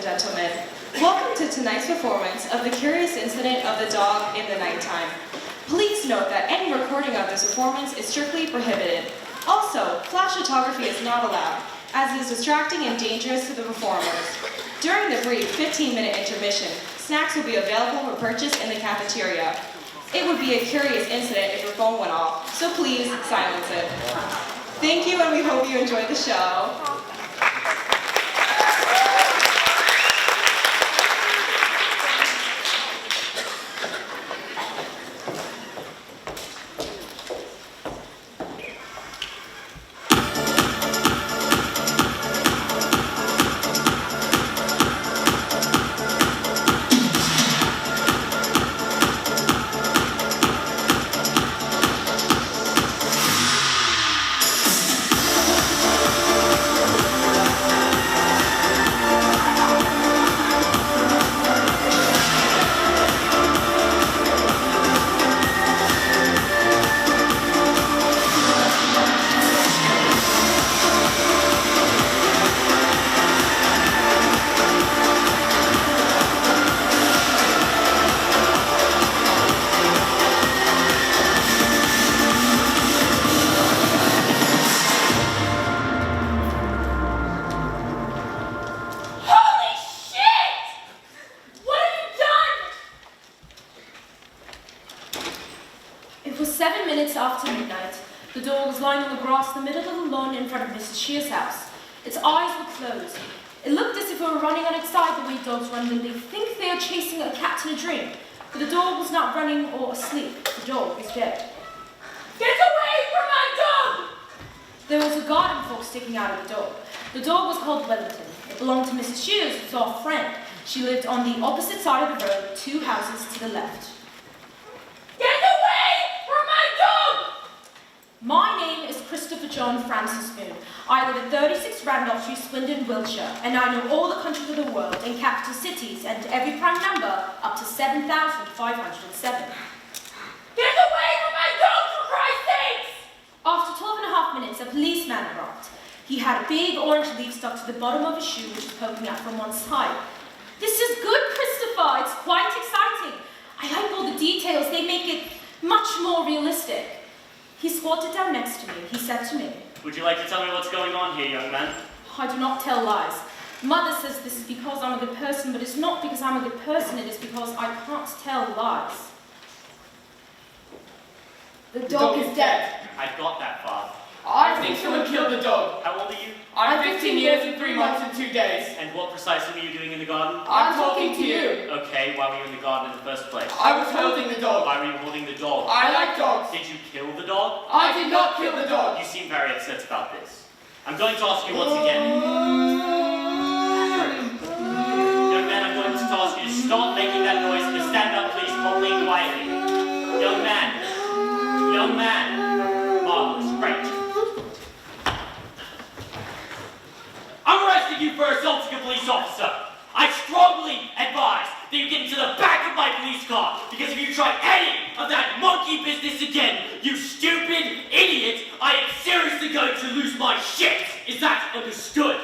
gentlemen. Welcome to tonight's performance of The Curious Incident of the Dog in the Nighttime. Please note that any recording of this performance is strictly prohibited. Also, flash photography is not allowed, as it is distracting and dangerous to the performers. During the brief 15-minute intermission, snacks will be available for purchase in the cafeteria. It would be a curious incident if your phone went off, so please silence it. Thank you, and we hope you enjoy the show. It was 7 minutes after midnight. The dog was lying on the grass in the middle of the lawn in front of Mrs. Shear's house. Its eyes were closed. It looked as if it were running on its side the way dogs run when they think they are chasing a cat in a dream. But the dog was not running or asleep. The dog was dead. Get away from my dog! There was a garden fork sticking out of the dog. The dog was called Wellington. It belonged to Mrs. Shears, who was our friend. She lived on the opposite side of the road, 2 houses to the left. Get away from my dog! My name is Christopher John Francis Moon. I live at 36 Randolph Street, Swindon, Wiltshire, and I know all the countries of the world and capital cities and every prime number up to 7,507. Get away from my dog, for Christ's sakes! After 12 and a half minutes, a policeman arrived. He had a big orange leaf stuck to the bottom of his shoe, which was poking out from one side. This is good, Christopher. It's quite exciting. I like all the details. They make it much more realistic. He squatted down next to me. He said to me, "Would you like to tell me what's going on here, young man?" I do not tell lies. Mother says this is because I'm a good person, but it's not because I'm a good person. It is because I can't tell lies. The dog is dead. I've got that far. I think someone killed the dog. How old are you? I'm 15 years and 3 months and 2 days. And what precisely were you doing in the garden? I'm talking to you. Okay, why were you in the garden in the first place? I was holding the dog. Why were you holding the dog? I like dogs. Did you kill the dog? I did not kill the dog. You seem very upset about this. I'm going to ask you once again. Young man, I'm going to ask you to stop making that noise and to stand up, please, calmly and quietly. Young man. Young man. Marvelous. Great. I'm arresting you for assaulting a police officer. I strongly advise that you get into the back of my police car, because if you try any of that monkey business again, you stupid idiot, I am seriously going to lose my shit. Is that understood?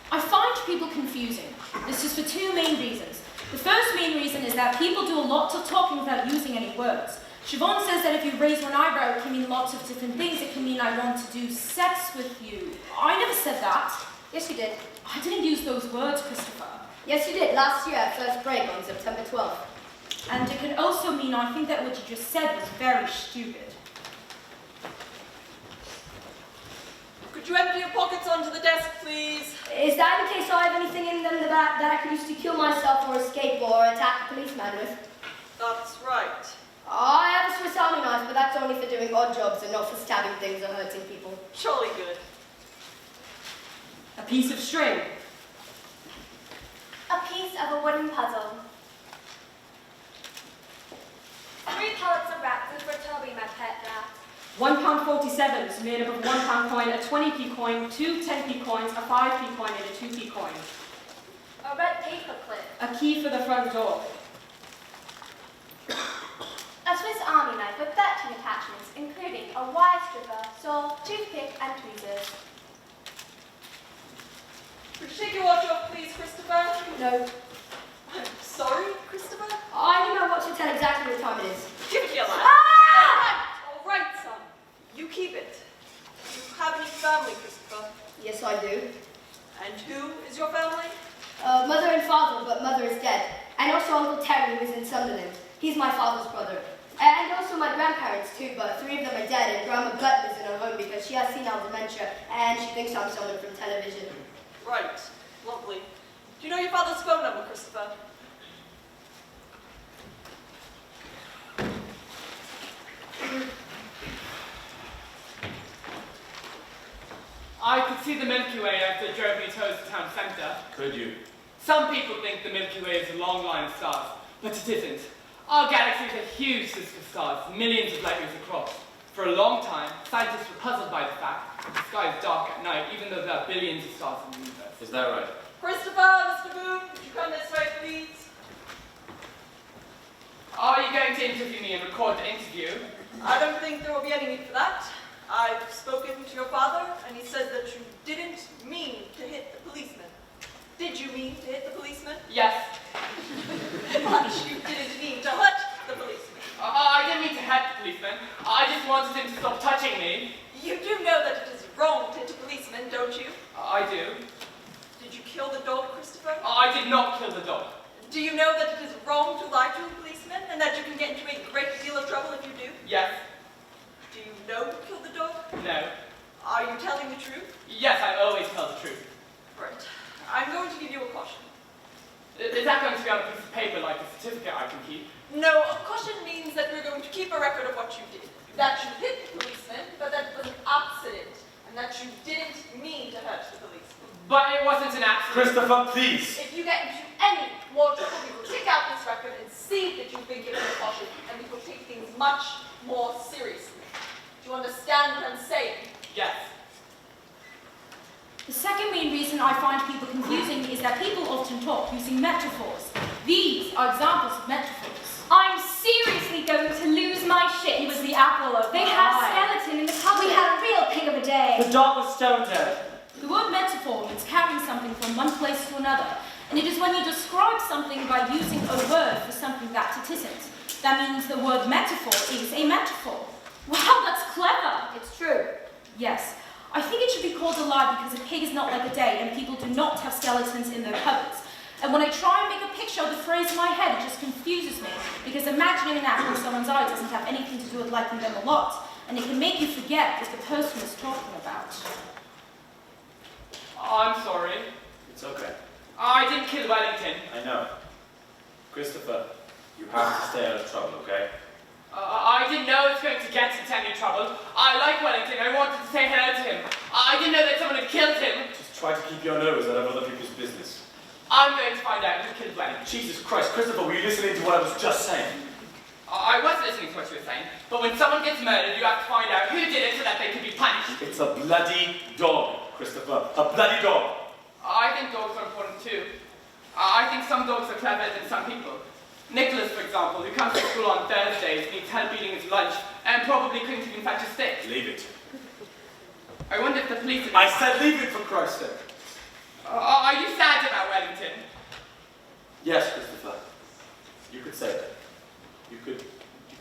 I find people confusing. This is for 2 main reasons. The first main reason is that people do a lot of talking without using any words. Siobhan says that if you raise one eyebrow, it can mean lots of different things. It can mean I want to do sex with you. I never said that. Yes, you did. I didn't use those words, Christopher. Yes, you did. Last year at first break on September 12th. And it could also mean I think that what you just said was very stupid. Could you empty your pockets onto the desk, please? Is that in case I have anything in them that I could use to kill myself or escape or attack a policeman with? That's right. I have a Swiss Army knife, but that's only for doing odd jobs and not for stabbing things or hurting people. Jolly good. A piece of string. A piece of a wooden puzzle. 3 pellets of rat food for Toby, my pet rat. £1.47 is made up of a £1 coin, a 20p coin, 2 10p coins, a 5p coin, and a 2p coin. A red paper clip. A key for the front door. A Swiss Army knife with 13 attachments, including a wire stripper, saw, toothpick, and tweezers. For take your watch off, please, Christopher? No. I'm sorry, Christopher. I need my watch to tell exactly what time it is. Give it here, lad. Ah! All right, son. You keep it. Do you have any family, Christopher? Yes, I do. And who is your family? Mother and father, but mother is dead. And also Uncle Terry, who is in Sunderland. He's my father's brother. And also my grandparents too, but 3 of them are dead, and Grandma Gut lives in her home because she has senile dementia, and she thinks I'm someone from television. Right. Lovely. Do you know your father's phone number, Christopher? I could see the Milky Way after it drove me towards the town centre. Could you? Some people think the Milky Way is a long line of stars, but it isn't. Our galaxy is a huge system of stars, millions of light years across. For a long time, scientists were puzzled by the fact that the sky is dark at night, even though there are billions of stars in the universe. Is that right? Christopher, Mr. Boone, could you come this way, please? Are you going to interview me and record the interview? I don't think there will be any need for that. I've spoken to your father, and he said that you didn't mean to hit the policeman. Did you mean to hit the policeman? Yes. But you didn't mean to hurt the policeman. I didn't mean to hurt the policeman. I just wanted him to stop touching me. You do know that it is wrong to hit a policeman, don't you? I do. Did you kill the dog, Christopher? I did not kill the dog. Do you know that it is wrong to lie to a policeman, and that you can get into a great deal of trouble if you do? Yes. Do you know who killed the dog? No. Are you telling the truth? Yes, I always tell the truth. Right. I'm going to give you a caution. Is that going to be on a piece of paper like a certificate I can keep? No, a caution means that we're going to keep a record of what you did. That you hit the policeman, but that it was an accident, and that you didn't mean to hurt the policeman. But it wasn't an accident. Christopher, please! If you get into any more trouble, we will take out this record and see that you've been given a caution, and we will take things much more seriously. Do you understand what I'm saying? Yes. The second main reason I find people confusing is that people often talk using metaphors. These are examples of metaphors. I'm seriously going to lose my shit. He was the apple of They my had a eye. skeleton in the cupboard. We had a real pig of a day. The dog was stone dead. The word metaphor means carrying something from one place to another, and it is when you describe something by using a word for something that it isn't. That means the word metaphor is a metaphor. Wow, that's clever! It's true. Yes. I think it should be called a lie because a pig is not like a day, and people do not have skeletons in their cupboards. And when I try and make a picture of the phrase in my head, it just confuses me, because imagining an apple in someone's eye doesn't have anything to do with liking them a lot, and it can make you forget what the person is talking about. I'm sorry. It's okay. I didn't kill Wellington. I know. Christopher, you have to stay out of trouble, okay? I didn't know it was going to get into any trouble. I like Wellington. I wanted to say hello to him. I didn't know that someone had killed him. Just try to keep your nose out of other people's business. I'm going to find out who killed Wellington. Jesus Christ, Christopher, were you listening to what I was just saying? I was listening to what you were saying, but when someone gets murdered, you have to find out who did it so that they can be punished. It's a bloody dog, Christopher. A bloody dog. I think dogs are important too. I think some dogs are clever than some people. Nicholas, for example, who comes to school on Thursdays, needs help eating his lunch, and probably couldn't even fetch a stick. Leave it. I wonder if the police... I said leave it, for Christ's sake. Are you sad about Wellington? Yes, Christopher. You could say that. You could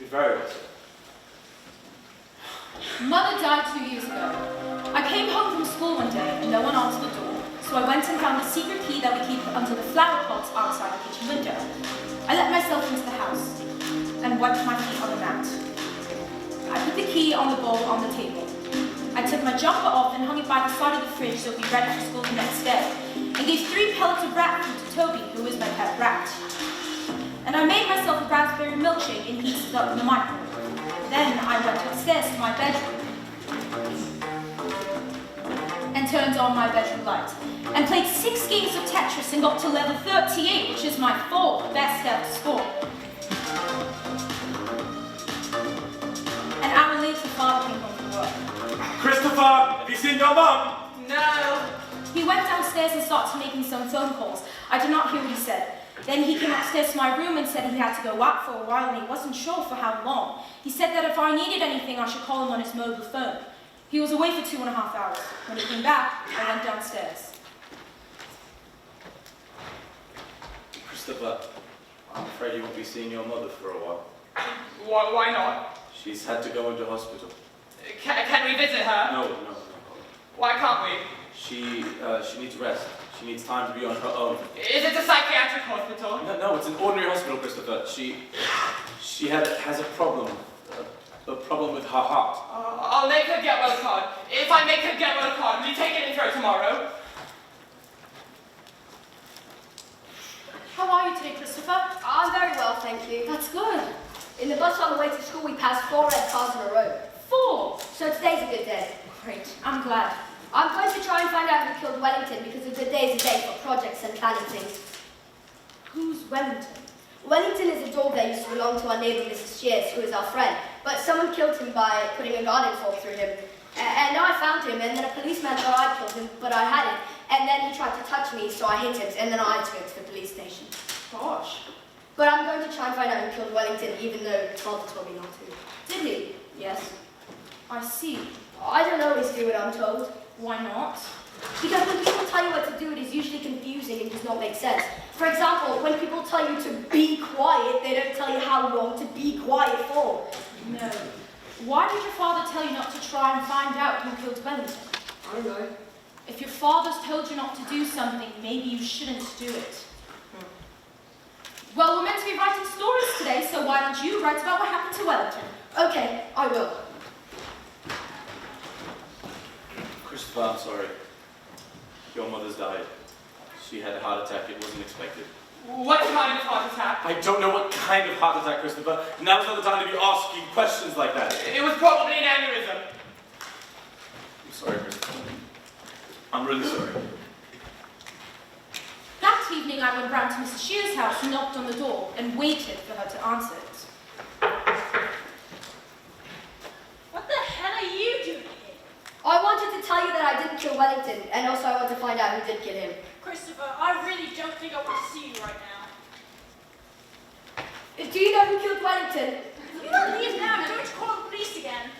very well say that. Mother died 2 years ago. I came home from school one day and no one answered the door, so I went and found the secret key that we keep under the flower pots outside the kitchen window. I let myself into the house and wiped my feet on the mat. I put the key on the bowl on the table. I took my jumper off and hung it by the side of the fridge so it would be ready for school the next day, and gave 3 pellets of rat food to Toby, who is my pet rat. And I made myself a raspberry milkshake and heated it up in the microwave. Then I went upstairs to my bedroom and turned on my bedroom light and played 6 games of Tetris and got to level 38, which is my 4th best ever score. An hour later, Father came home from work. Christopher, have you seen your mum? No. He went downstairs and started making some phone calls. I did not hear what he said. Then he came upstairs to my room and said he had to go out for a while and he wasn't sure for how long. He said that if I needed anything, I should call him on his mobile phone. He was away for 2.5 hours. When he came back, I went downstairs. Christopher, I'm afraid you won't be seeing your mother for a while. Why not? She's had to go into hospital. Can we visit her? No. Why can't we? She needs rest. She needs time to be on her own. Is it a psychiatric hospital? No, it's an ordinary hospital, Christopher. She has a problem. A problem with her heart. I'll make her get well card. If I make her get well card, will you take it in for her tomorrow? How are you today, Christopher? I'm very well, thank you. That's good. In the bus on the way to school, we passed 4 red cars in a row. 4. So today's a good day. Great. I'm glad. I'm going to try and find out who killed Wellington because a good day is a day for projects and planning things. Who's Wellington? Wellington is a dog that used to belong to our neighbour, Mrs. Shears, who is our friend. But someone killed him by putting a garden fork through him. And I found him, and then a policeman thought I killed him, but I hadn't. And then he tried to touch me, so I hit him, and then I had to go to the police station. Gosh. But I'm going to try and find out who killed Wellington, even though Father told me not to. Did he? Yes. I see. I don't always do what I'm told. Why not? Because when people tell you what to do, it is usually confusing and does not make sense. For example, when people tell you to be quiet, they don't tell you how long to be quiet for. No. Why did your father tell you not to try and find out who killed Wellington? I don't know. If your father's told you not to do something, maybe you shouldn't do it. Well, we're meant to be writing stories today, so why don't you write about what happened to Wellington? Okay, I will. Christopher, I'm sorry. Your mother's died. She had a heart attack. It wasn't expected. What kind of heart attack? I don't know what kind of heart attack, Christopher. Now's not the time to be asking questions like that. It was probably an aneurysm. I'm sorry, Christopher. I'm really sorry. That evening, I went round to Mrs. Shears' house and knocked on the door and waited for her to answer it. What the hell are you doing here? I wanted to tell you that I didn't kill Wellington, and also I want to find out who did kill him. Christopher, I really don't think I want to see you right now. Do you know who killed Wellington? If you don't leave now, I'm going to call the police again.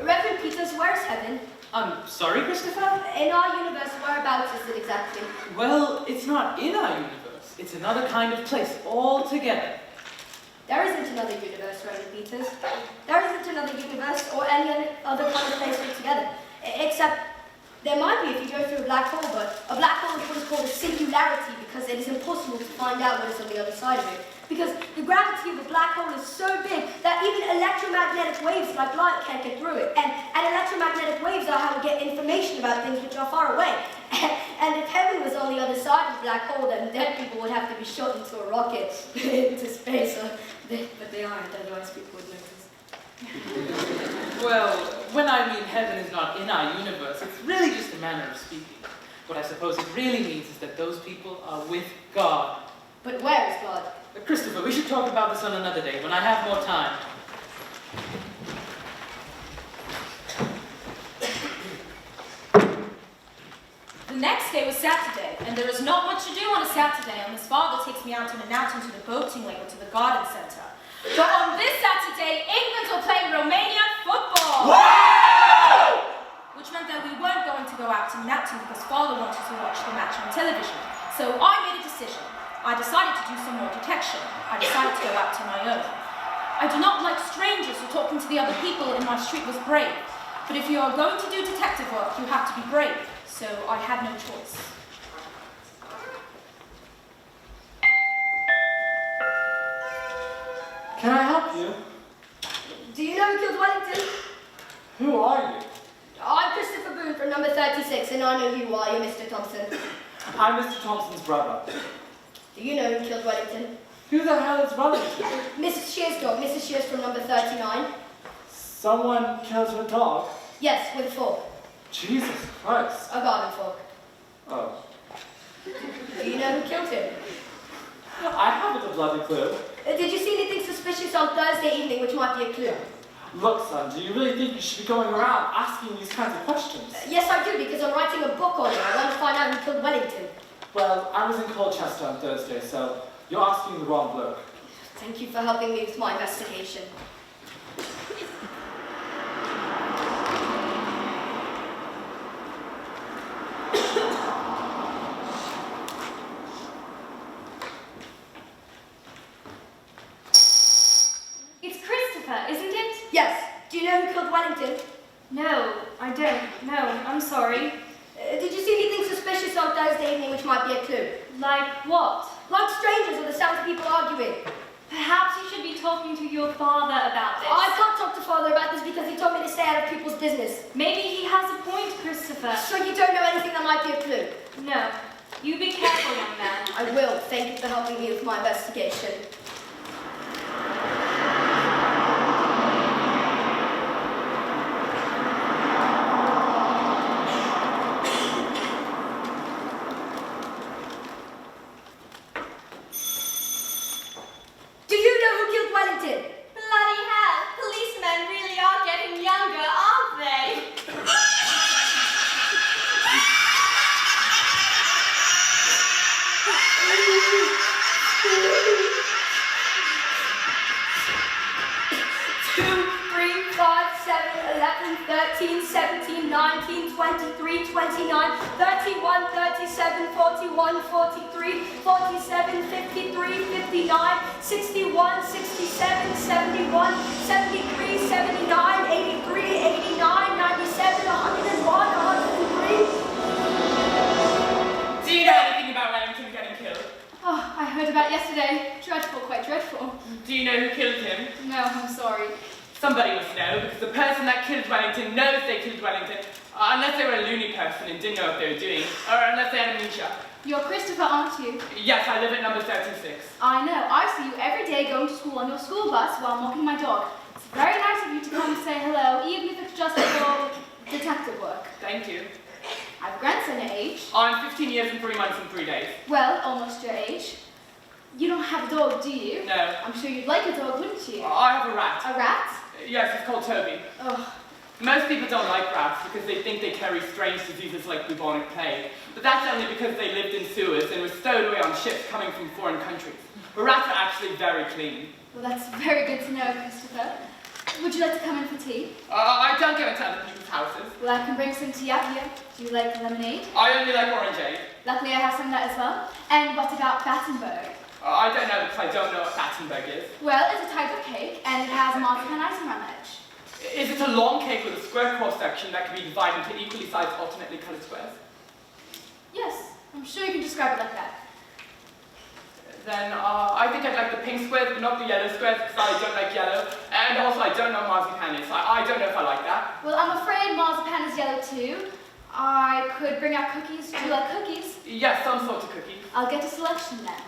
Reverend Peters, where's heaven? I'm sorry, Christopher? In our universe, whereabouts is it exactly? Well, it's not in our universe. It's another kind of place altogether. There isn't another universe, Reverend Peters. There isn't another universe or any other kind of place altogether. Except there might be if you go through a black hole, but a black hole is what is called a singularity because it is impossible to find out what is on the other side of it. Because the gravity of a black hole is so big that even electromagnetic waves like light can't get through it. And electromagnetic waves are how we get information about things which are far away. And if heaven was on the other side of the black hole, then dead people would have to be shot into a rocket into space. But they aren't, otherwise people would notice. Well, when I mean heaven is not in our universe, it's really just a manner of speaking. What I suppose it really means is that those people are with God. But where is God? Christopher, we should talk about this on another day, when I have more time. The next day was Saturday, and there is not much to do on a Saturday unless Father takes me out on an outing to the boating lake or to the garden centre. But on this Saturday, England were playing Romania football! Wow! Which meant that we weren't going to go out to an outing because Father wanted to watch the match on television. So I made a decision. I decided to do some more detection. I decided to go out to my own. I do not like strangers, so talking to the other people in my street was brave. But if you are going to do detective work, you have to be brave. So I had no choice. Can I help you? Do you know who killed Wellington? Who are you? I'm Christopher Boone from number 36, and I know who you are. You're Mr. Thompson. I'm Mr. Thompson's brother. Do you know who killed Wellington? Who the hell is Wellington? Mrs. Shears' dog. Mrs. Shears from number 39. Someone killed her dog? Yes, with a fork. Jesus Christ. A garden fork. Oh. Do you know who killed him? I haven't a bloody clue. Did you see anything suspicious on Thursday evening which might be a clue? Look, son, do you really think you should be going around asking these kinds of questions? Yes, I do, because I'm writing a book on it. I want to find out who killed Wellington. Well, I was in Colchester on Thursday, so you're asking the wrong bloke. Thank you for helping me with my investigation. No, I don't. No, I'm sorry. Did you see anything suspicious on Thursday evening which might be a clue? Like what? Like strangers or the sounds of people arguing. Perhaps you should be talking to your father about this. I can't talk to Father about this because he told me to stay out of people's business. Maybe he has a point, Christopher. So you don't know anything that might be a clue? No. You be careful, young man. I will. Thank you for helping me with my investigation. Do you know who killed Wellington? Bloody hell, policemen really are getting younger, aren't they? Two, 3, 5, 7, 11, 13, 17, 19, 23, 29, 31, 37, 41, 43, 47, 53, 59, 61, 67, 71, 73, 79, 83, 89, 97, 101, 103. Do you know anything about Wellington getting killed? Oh, I heard about it yesterday. Dreadful, quite dreadful. Do you know who killed him? No, I'm sorry. Somebody must know, because the person that killed Wellington knows they killed Wellington, unless they were a loony person and didn't know what they were doing, or unless they had amnesia. You're Christopher, aren't you? Yes, I live at number 36. I know. I see you every day going to school on your school bus while I'm walking my dog. It's very nice of you to come and say hello, even if it's just for detective work. Thank you. I have a grandson your age. I'm 15 years and 3 months and 3 days. Well, almost your age. You don't have a dog, do you? No. I'm sure you'd like a dog, wouldn't you? I have a rat. A rat? Yes, it's called Toby. Oh, Most people don't like rats because they think they carry strange diseases like bubonic plague. But that's only because they lived in sewers and were stowed away on ships coming from foreign countries. But rats are actually very clean. well, that's very good to know, Christopher. Would you like to come in for tea? I don't go into other people's houses. Well, I can bring some tea up here. Do you like lemonade? I only like orangeade. Luckily, I have some of that as well. And what about Battenberg? I don't know because I don't know what Battenberg is. Well, it's a type of cake, and it has marzipan icing around the edge. Is it a long cake with a square cross-section that can be divided into equally sized alternately coloured squares? Yes, I'm sure you can describe it like that. Then I think I'd like the pink squares, but not the yellow squares because I don't like yellow. And also I don't know marzipan is. I don't know if I like that. Well, I'm afraid marzipan is yellow too. I could bring out cookies. Do you like cookies? Yes, some sort of cookie. I'll get a selection then.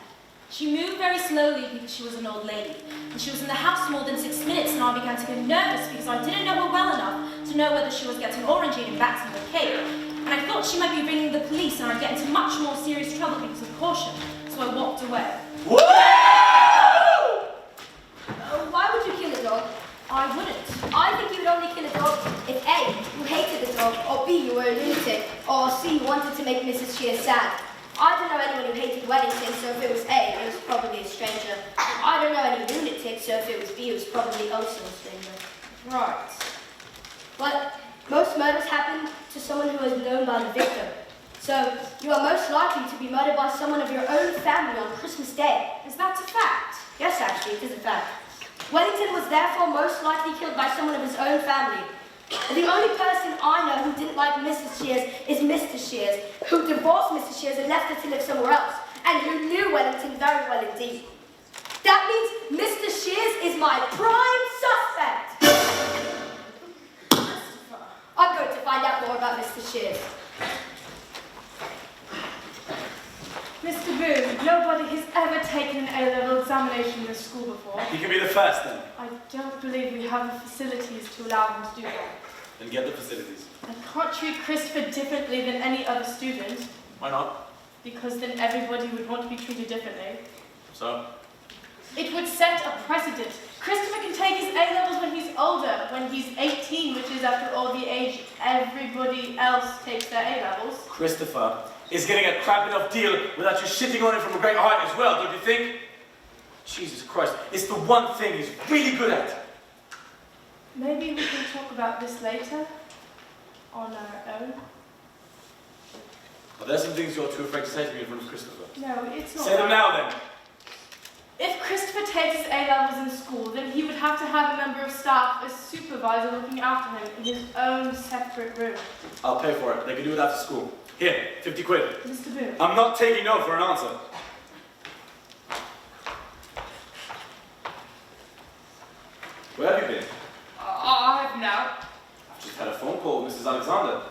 She moved very slowly because she was an old lady, and she was in the house more than 6 minutes, and I began to get nervous because I didn't know her well enough to know whether she was getting orangeade and Battenberg cake. And I thought she might be ringing the police, and I'd get into much more serious trouble because of caution, so I walked away. Why would you kill a dog? I wouldn't. I think you would only kill a dog if A, you hated the dog, or B, you were a lunatic, or C, you wanted to make Mrs. Shears sad. I don't know anyone who hated Wellington, so if it was A, it was probably a stranger. I don't know any lunatics, so if it was B, it was probably also a stranger. Right. But most murders happen to someone who is known by the victim. So you are most likely to be murdered by someone of your own family on Christmas Day. Is that a fact? Yes, actually, it is a fact. Wellington was therefore most likely killed by someone of his own family. The only person I know who didn't like Mrs. Shears is Mr. Shears, who divorced Mrs. Shears and left her to live somewhere else, and who knew Wellington very well indeed. That means Mr. Shears is my prime suspect. I'm going to find out more about Mr. Shears. Mr. Boone, nobody has ever taken an A-level examination in this school before. You can be the first then. I don't believe we have the facilities to allow them to do that. Then get the facilities. I can't treat Christopher differently than any other student, Why not? because then everybody would want to be treated differently. So? It would set a precedent. Christopher can take his A-levels when he's older, when he's 18, which is after all the age everybody else takes their A-levels. Christopher is getting a crap enough deal without you shitting on him from a great height as well, don't you think? Jesus Christ, it's the one thing he's really good at. Maybe we can talk about this later, on our own. Well, there's some things you're too afraid to say to me in front of Christopher. No, it's not. Say them now then. If Christopher takes his A-levels in school, then he would have to have a member of staff, a supervisor, looking after him in his own separate room. I'll pay for it. They can do it after school. Here, 50 quid. Mr. Boone. I'm not taking no for an answer. Where have you been? I have now. I've just had a phone call with Mrs. Alexander.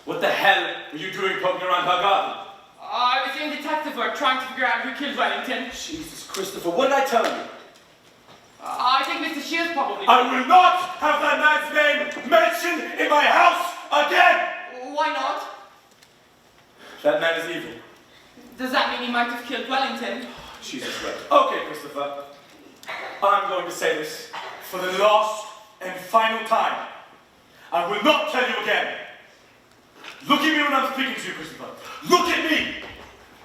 What the hell were you doing poking around her garden? I was doing detective work trying to figure out who killed Wellington. Jesus, Christopher, what did I tell you? I think Mr. Shears probably... I will not have that man's name mentioned in my house again! Why not? That man is evil. Does that mean he might have killed Wellington? Jesus Christ. Okay, Christopher. I'm going to say this for the last and final time. I will not tell you again. Look at me when I'm speaking to you, Christopher. Look at me!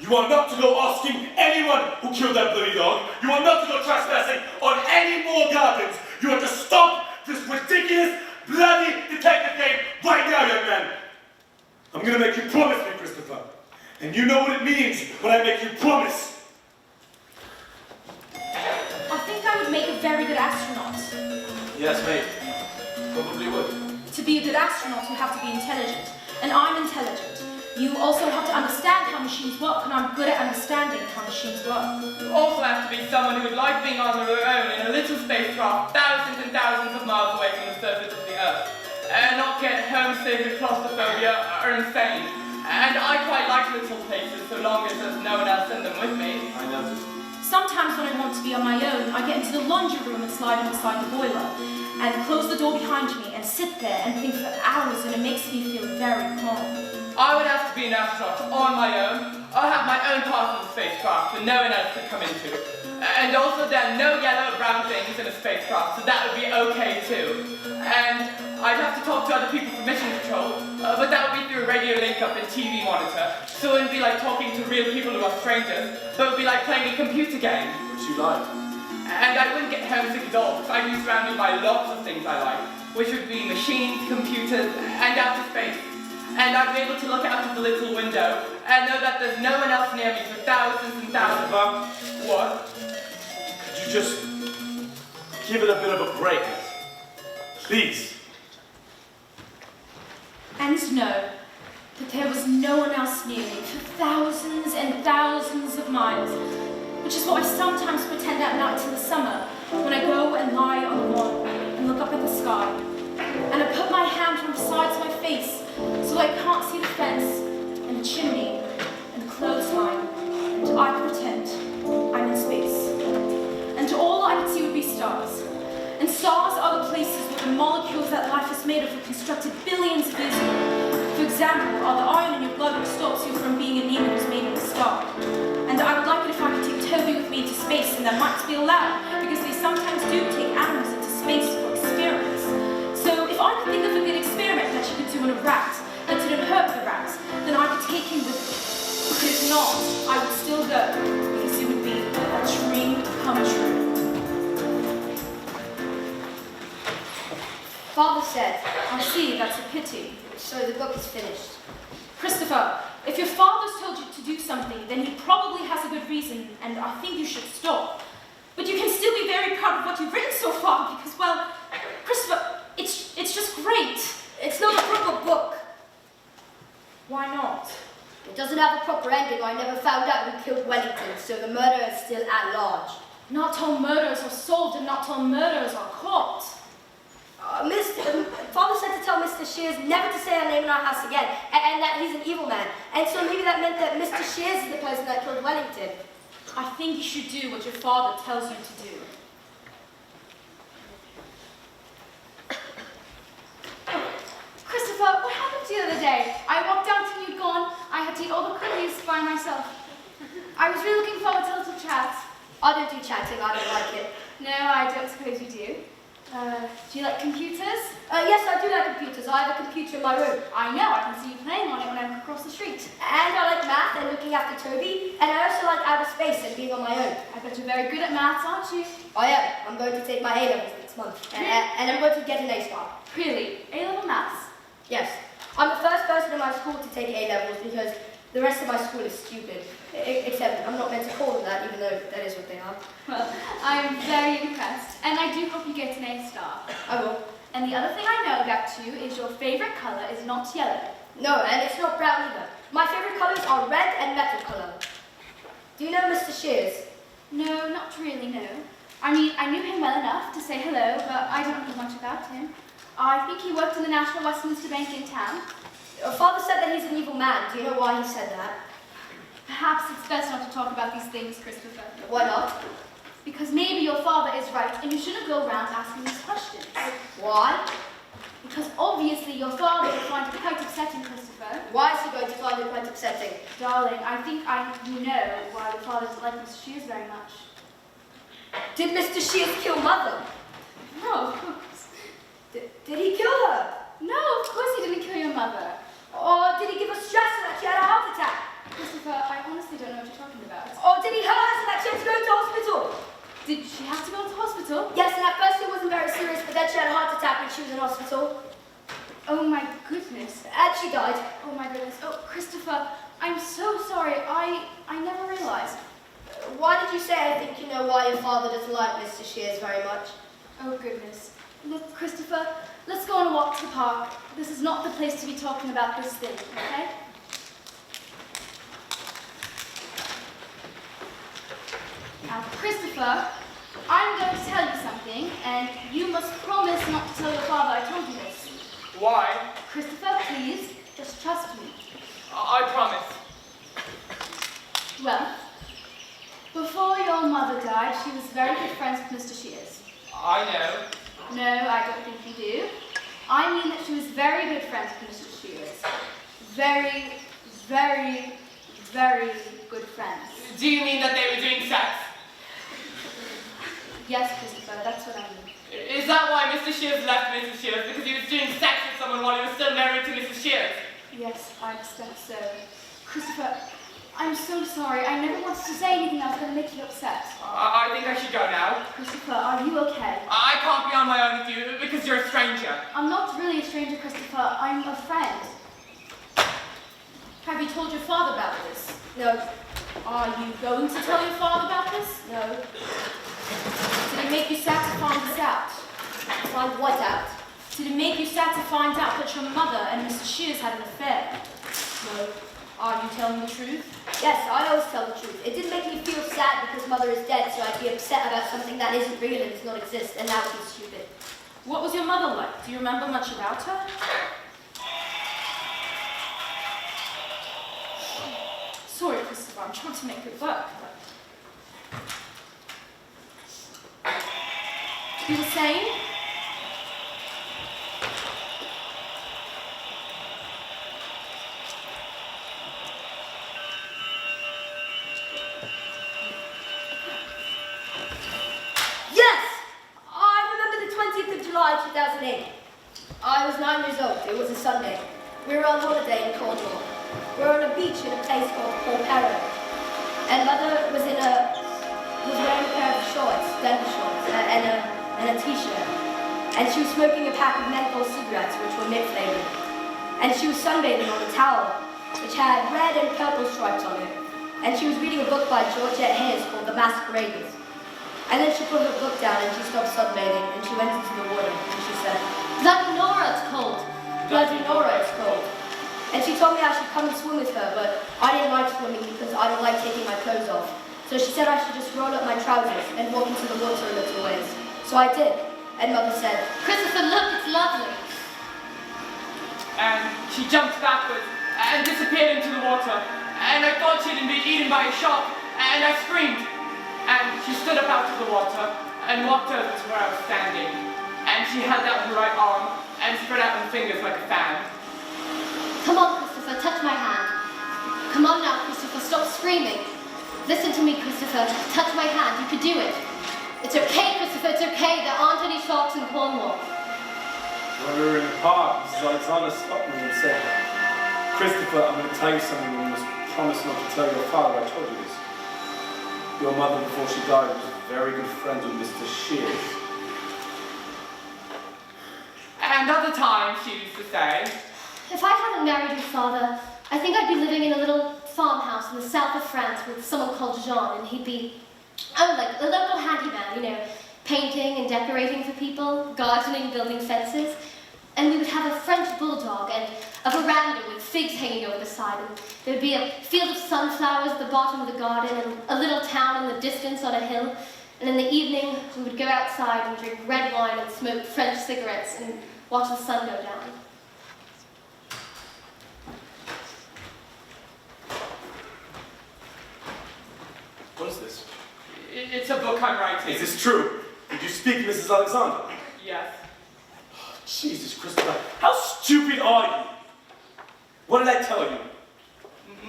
You are not to go asking anyone who killed that bloody dog. You are not to go trespassing on any more gardens. You are to stop this ridiculous, bloody detective game right now, young man. I'm going to make you promise me, Christopher. And you know what it means when I make you promise. I think I would make a very good astronaut. Yes, mate. Probably would. To be a good astronaut, you have to be intelligent. And I'm intelligent. You also have to understand how machines work, and I'm good at understanding how machines work. You also have to be someone who would like being on their own in a little spacecraft thousands and thousands of miles away from the surface of the Earth, and not get homesick or claustrophobia or insane. And I quite like little places so long as there's no one else in them with me. I noticed. Sometimes when I want to be on my own, I get into the laundry room and slide on beside the boiler, and close the door behind me and sit there and think for hours, and it makes me feel very calm. I would have to be an astronaut on my own. I'll have my own part of the spacecraft that no one else could come into. And also there are no yellow or brown things in a spacecraft, so that would be okay too. And I'd have to talk to other people from mission control, but that would be through a radio link-up and TV monitor. So it wouldn't be like talking to real people who are strangers, but it would be like playing a computer game. Which you like. And I wouldn't get homesick at all, because I'd be surrounded by lots of things I like, which would be machines, computers, and outer space. And I'd be able to look out of the little window and know that there's no one else near me for thousands and thousands of... What? Could you just give it a bit of a break? Please. And know that there was no one else near me for thousands and thousands of miles, which is what I sometimes pretend at night in the summer when I go and lie on the lawn and look up at the sky. And I put my hand from beside my face so I can't see the fence and the chimney and the clothesline, and I pretend I'm in space. And all I could see would be stars. And stars are the places where the molecules that life is made of were constructed billions of years ago. For example, are the iron in your blood which stops you from being anemic was made of a star. And I would like it if I could take Toby with me to space, and that might be allowed, because they sometimes do take animals into space for experiments. So if I could think of a good experiment that you could do on a rat that didn't hurt the rat, then I could take him with me. But if not, I would still go, because it would be a dream come true. Father said, I see, that's a pity. so the book is finished. Christopher, if your father's told you to do something, then he probably has a good reason, and I think you should stop. But you can still be very proud of what you've written so far, because, well, Christopher, it's just great. It's not a proper book. Why not? It doesn't have a proper ending. I never found out who killed Wellington, so the murderer is still at large. Not all murders are solved and not all murders are caught. Father said to tell Mr. Shears never to say our name in our house again, and that he's an evil man. And so maybe that meant that Mr. Shears is the person that killed Wellington. I think you should do what your father tells you to do. Christopher, what happened to you the other day? I walked down till you'd gone. I had to eat all the cookies by myself. I was really looking forward to a little chat. I don't do chatting, I don't like it. No, I don't suppose you do. Do you like computers? Yes, I do like computers. I have a computer in my room. I know, I can see you playing on it when I walk across the street. And I like math and looking after Toby. And I also like outer space and being on my own. I bet you're very good at maths, aren't you? I am. I'm going to take my A-levels next month. And I'm going to get an A star. Really? A-level maths? Yes. I'm the first person in my school to take A-levels because The rest of my school is stupid. Except I'm not meant to call them that, even though that is what they are. Well, I'm very impressed, and I do hope you get an A star. I will. And the other thing I know about you is your favorite color is not yellow. No, and it's not brown either. My favorite colors are red and metal color. Do you know Mr. Shears? No, not really, no. I mean, I knew him well enough to say hello, but I don't know much about him. I think he worked in the National Westminster Bank in town. Father said that he's an evil man. Do you know why he said that? Perhaps it's best not to talk about these things, Christopher. Why not? Because maybe your father is right, and you shouldn't go around asking these questions. Why? Because obviously your father will find it quite upsetting, Christopher. Why is he going to find it quite upsetting? Darling, I think you know why your father doesn't like Mr. Shears very much. Did Mr. Shears kill Mother? No, of course. Did he kill her? No, of course he didn't kill your mother. Or did he give her stress so that she had a heart attack? Christopher, I honestly don't know what you're talking about. Or did he hurt her so that she had to go to hospital? Did she have to go to hospital? Yes, and at first it wasn't very serious, but then she had a heart attack when she was in hospital. Oh my goodness. And she died. Oh my goodness. Oh, Christopher, I'm so sorry. I never realized. Why did you say I think you know why your father doesn't like Mr. Shears very much? Oh goodness. Look, Christopher, let's go on a walk to the park. This is not the place to be talking about this thing, okay? Now, Christopher, I'm going to tell you something, and you must promise not to tell your father I told you this. Why? Christopher, please, just trust me. I promise. Well, before your mother died, she was very good friends with Mr. Shears. I know. No, I don't think you do. I mean that she was very good friends with Mr. Shears. Very, very, very good friends. Do you mean that they were doing sex? Yes, Christopher, that's what I mean. Is that why Mr. Shears left Mrs. Shears? Because he was doing sex with someone while he was still married to Mrs. Shears? Yes, I expect so. Christopher, I'm so sorry. I never wanted to say anything that was going to make you upset. I think I should go now. Christopher, are you okay? I can't be on my own with you because you're a stranger. I'm not really a stranger, Christopher. I'm a friend. Have you told your father about this? No. Are you going to tell your father about this? No. Did it make you sad to find this out? Find what out? Did it make you sad to find out that your mother and Mr. Shears had an affair? No. Are you telling the truth? Yes, I always tell the truth. It didn't make me feel sad because Mother is dead, so I'd be upset about something that isn't real and does not exist, and that would be stupid. What was your mother like? Do you remember much about her? Sorry, Christopher, I'm trying to make it work, but... You were saying? Yes! I remember the 20th of July 2008. I was 9 years old. It was a Sunday. We were on holiday in Cornwall. We were on a beach in a place called Porpero. And Mother was wearing a pair of shorts, dental shorts, and a t-shirt. And she was smoking a pack of menthol cigarettes, which were mint flavored. And she was sunbathing on a towel, which had red and purple stripes on it. And she was reading a book by Georgette Hayes called The Masqueraders. And then she put her book down and she stopped sunbathing and she went into the water and she said, Bloody Nora, it's cold. Bloody Nora, it's cold. And she told me I should come and swim with her, but I didn't like swimming because I don't like taking my clothes off. So she said I should just roll up my trousers and walk into the water a little ways. So I did. And Mother said, Christopher, look, it's lovely. And she jumped backwards and disappeared into the water. And I thought she'd been eaten by a shark, and I screamed. And she stood up out of the water and walked over to where I was standing. And she held out her right arm and spread out her fingers like a fan. Come on, Christopher, touch my hand. Come on now, Christopher, stop screaming. Listen to me, Christopher. Touch my hand. You could do it. It's okay, Christopher. It's okay. There aren't any sharks in Cornwall. When we were in the park, Mrs. Alexander stopped me and said, Christopher, I'm going to tell you something, and you must promise not to tell your father I told you this. Your mother, before she died, was very good friends with Mr. Shears. And other times she used to say, If I hadn't married your father, I think I'd be living in a little farmhouse in the south of France with someone called Jean, and he'd be, oh, like a local handyman, you know, painting and decorating for people, gardening, building fences. And we would have a French bulldog and a veranda with figs hanging over the side. And there would be a field of sunflowers at the bottom of the garden and a little town in the distance on a hill. And in the evening, we would go outside and drink red wine and smoke French cigarettes and watch the sun go down. What is this? It's a book I'm writing. Is this true? Did you speak to Mrs. Alexander? Yes. Jesus, Christopher, how stupid are you? What did I tell you?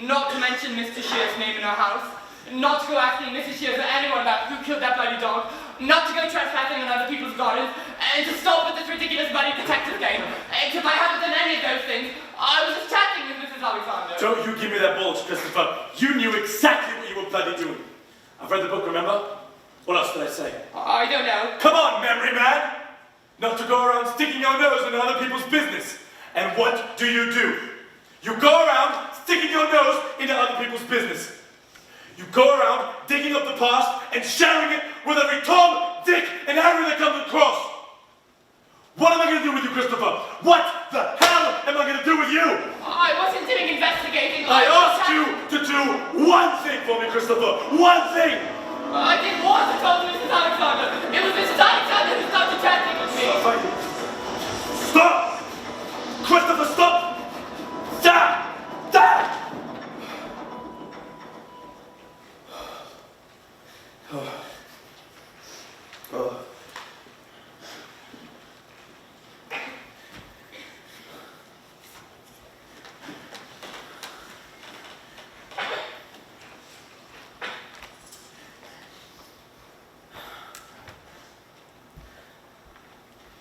Not to mention Mr. Shear's name in our house. Not to go asking Mrs. Shears or anyone about who killed that bloody dog. Not to go trespassing on other people's gardens. And to stop with this ridiculous bloody detective game. Except I haven't done any of those things. I was just chatting with Mrs. Alexander. Don't you give me that bullshit, Christopher. You knew exactly what you were bloody doing. I've read the book, remember? What else did I say? I don't know. Come on, memory man! Not to go around sticking your nose into other people's business. And what do? You go around sticking your nose into other people's business. You go around digging up the past and sharing it with every Tom, Dick, and Harry that comes across. What am I going to do with you, Christopher? What the hell am I going to do with you? I wasn't doing investigating. I asked you to do one thing for me, Christopher. One thing! I didn't want to talk to Mrs. Alexander. It was Mrs. Alexander who started chatting with me. Stop! Christopher, stop! Stop! Stop!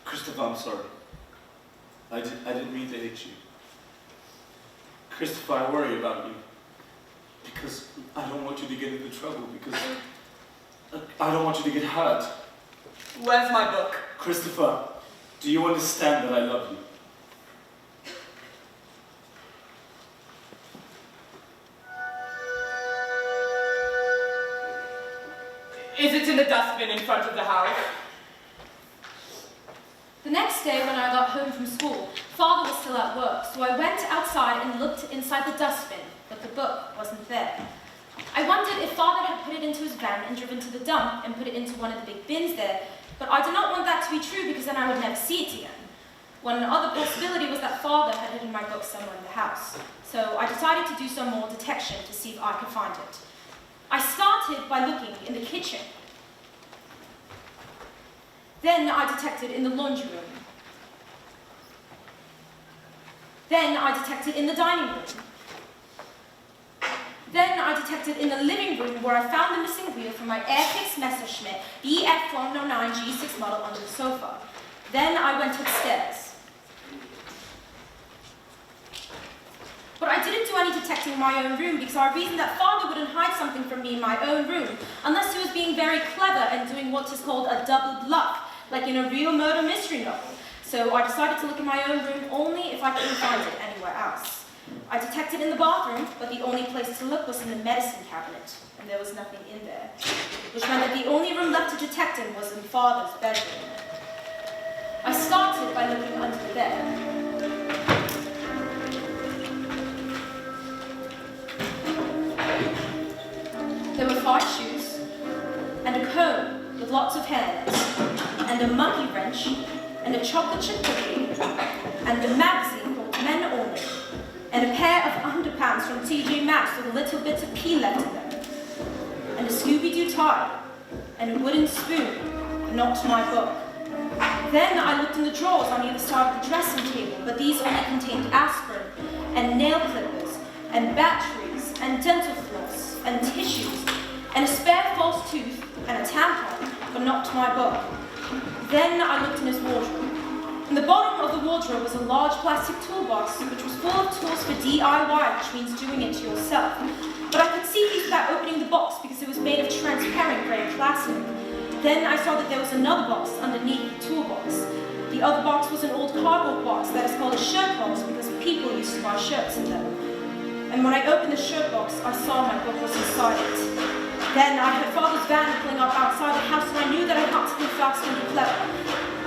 Christopher, I'm sorry. I didn't mean to hit you. Christopher, I worry about you. Because I don't want you to get into trouble, because I don't want you to get hurt. Where's my book? Christopher, do you understand that I love you? Is it in the dustbin in front of the house? The next day when I got home from school, Father was still at work, so I went outside and looked inside the dustbin, but the book wasn't there. I wondered if Father had put it into his van and driven to the dump and put it into one of the big bins there, but I did not want that to be true because then I would never see it again. One other possibility was that Father had hidden my book somewhere in the house, so I decided to do some more detection to see if I could find it. I started by looking in the kitchen. Then I detected in the laundry room. Then I detected in the dining room. Then I detected in the living room where I found the missing wheel from my Airfix Messerschmitt BF109 G6 model under the sofa. Then I went upstairs. But I didn't do any detecting in my own room because I reasoned that Father wouldn't hide something from me in my own room unless he was being very clever and doing what is called a double bluff, like in a real murder mystery novel. So I decided to look in my own room only if I couldn't find it anywhere else. I detected in the bathroom, but the only place to look was in the medicine cabinet, and there was nothing in there, which meant that the only room left to detect in was in Father's bedroom. I started by looking under the bed. There were 5 shoes, and a comb with lots of hair nets, and a monkey wrench, and a chocolate chip cookie, and a magazine called Men Only, and a pair of underpants from TJ Maxx with a little bit of pee left in them, and a Scooby-Doo tie, and a wooden spoon, but not my book. Then I looked in the drawers on either side of the dressing table, but these only contained aspirin, and nail clippers, and batteries, and dental floss, and tissues, and a spare false tooth, and a tampon, but not my book. Then I looked in his wardrobe. In the bottom of the wardrobe was a large plastic toolbox, which was full of tools for DIY, which means doing it to yourself. But I could see these without opening the box because it was made of transparent grey plastic. Then I saw that there was another box underneath the toolbox. The other box was an old cardboard box that is called a shirt box because people used to buy shirts in them. and when I opened the shirt box, I saw my book was inside it. Then I heard Father's van pulling up outside the house, and I knew that I had to be fast and be clever.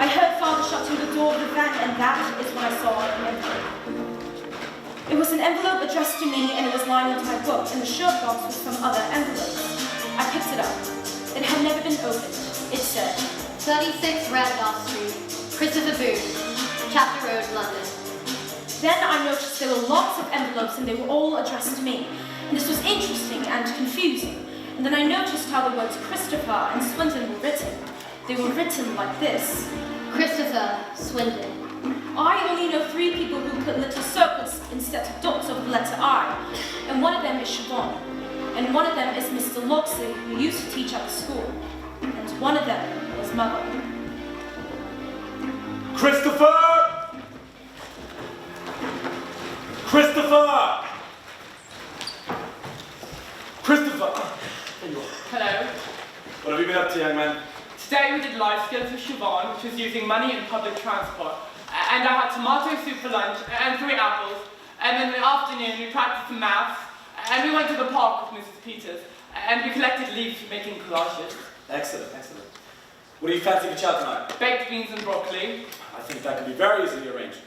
I heard Father shutting the door of the van, and that is when I saw an envelope. It was an envelope addressed to me, and it was lying onto my book, and the shirt box was some other envelopes. I picked it up. It had never been opened. It said, 36 Randolph Street, Christopher Boone, Chapter Road, London. Then I noticed there were lots of envelopes, and they were all addressed to me. And this was interesting and confusing. And then I noticed how the words Christopher and Swindon were written. They were written like this. Christopher Swindon. I only know 3 people who put little circles instead of dots over the letter I. And one of them is Siobhan. And one of them is Mr. Loxley, who used to teach at the school. And one of them was Mother. Christopher! Christopher! Christopher! There you are. Hello. What have you been up to, young man? Today we did life skills with Siobhan, which was using money in public transport. And I had tomato soup for lunch and 3 apples. And then in the afternoon we practiced some maths. And we went to the park with Mrs. Peters. And we collected leaves for making collages. Excellent, excellent. What do you fancy for chow tonight? Baked beans and broccoli. I think that can be very easily arranged.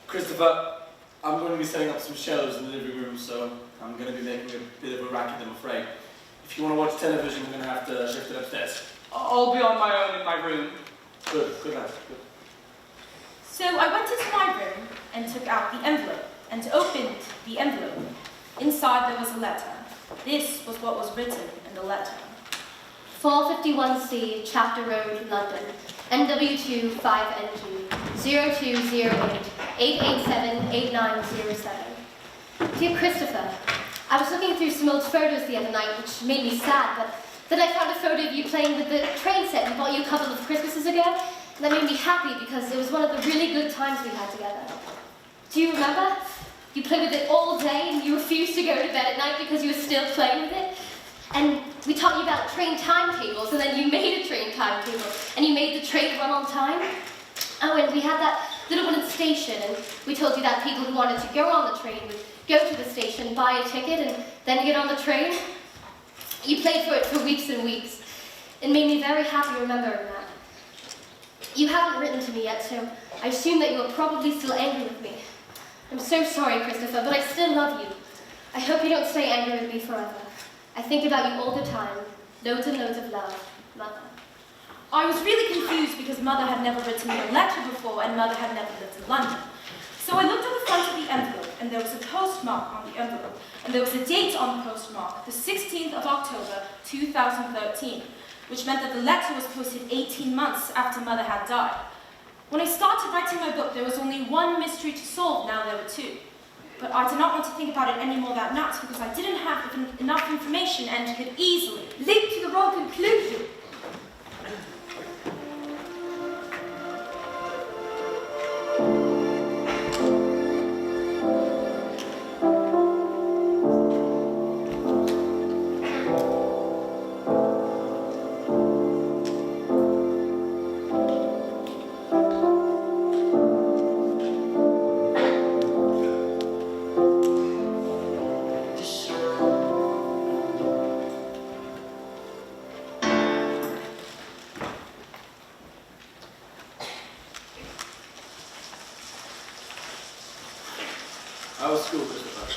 Christopher, I'm going to be setting up some shelves in the living room, so I'm going to be making a bit of a racket, I'm afraid. If you want to watch television, I'm going to have to shift it upstairs. I'll be on my own in my room. Good lad, good. So I went into my room and took out the envelope and opened the envelope. Inside there was a letter. This was what was written in the letter. 451C, Chapter Road, London. NW2 5NG 0208 887 8907. Dear Christopher, I was looking through some old photos the other night, which made me sad, but then I found a photo of you playing with the train set we bought you a couple of Christmases ago, and that made me happy because it was one of the really good times we had together. Do you remember? You played with it all day and you refused to go to bed at night because you were still playing with it. And we taught you about train timetables, and then you made a train timetable, and you made the train run on time. Oh, and we had that little one at the station, and we told you that people who wanted to go on the train would go to the station, buy a ticket, and then get on the train. You played for it for weeks and weeks. It made me very happy remembering that. You haven't written to me yet, so I assume that you are probably still angry with me. I'm so sorry, Christopher, but I still love you. I hope you don't stay angry with me forever. I think about you all the time. Loads and loads of love, Mother. I was really confused because Mother had never written me a letter before and Mother had never lived in London. So I looked at the front of the envelope and there was a postmark on the envelope and there was a date on the postmark, the 16th of October 2013, which meant that the letter was posted 18 months after Mother had died. When I started writing my book, there was only one mystery to solve, now there were 2. But I did not want to think about it anymore that night because I didn't have enough information and could easily Leap to the wrong conclusion. How was school, Christopher?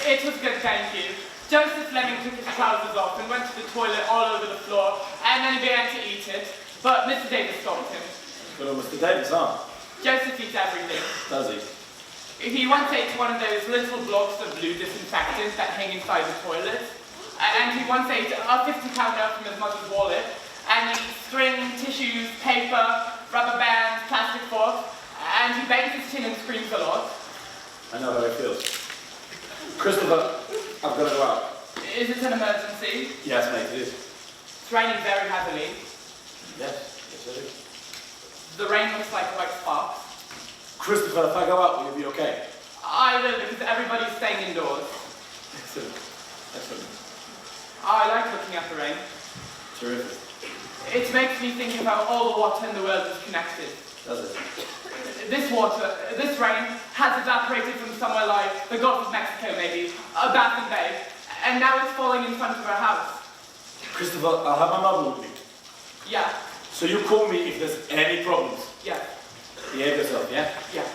It was good, thank you. Joseph Fleming took his trousers off and went to the toilet all over the floor, and then he began to eat it. But Mr. Davis stopped him. Good old Mr. Davis, huh? Joseph eats everything. Does he? He once ate one of those little blocks of blue disinfectant that hang inside the toilet. And he once ate a 50-pound note from his mother's wallet. And he string, tissues, paper, rubber bands, plastic forks. And he bangs his chin and screams a lot. I know how it feels. Christopher, I've got to go out. Is it an emergency? Yes, mate, it is. It's raining very heavily. Yes, it is. The rain looks like white sparks. Christopher, if I go out, will you be okay? I will, because everybody's staying indoors. Excellent. Excellent. I like looking at the rain. Terrific. It makes me think about all the water in the world is connected. Does it? This water, this rain, has evaporated from somewhere like the Gulf of Mexico, maybe, Baffin Bay, and now it's falling in front of our house. Christopher, I'll have my mother with me. Yeah, So you call me if there's any problems. yeah, Behave yourself, yeah? yeah.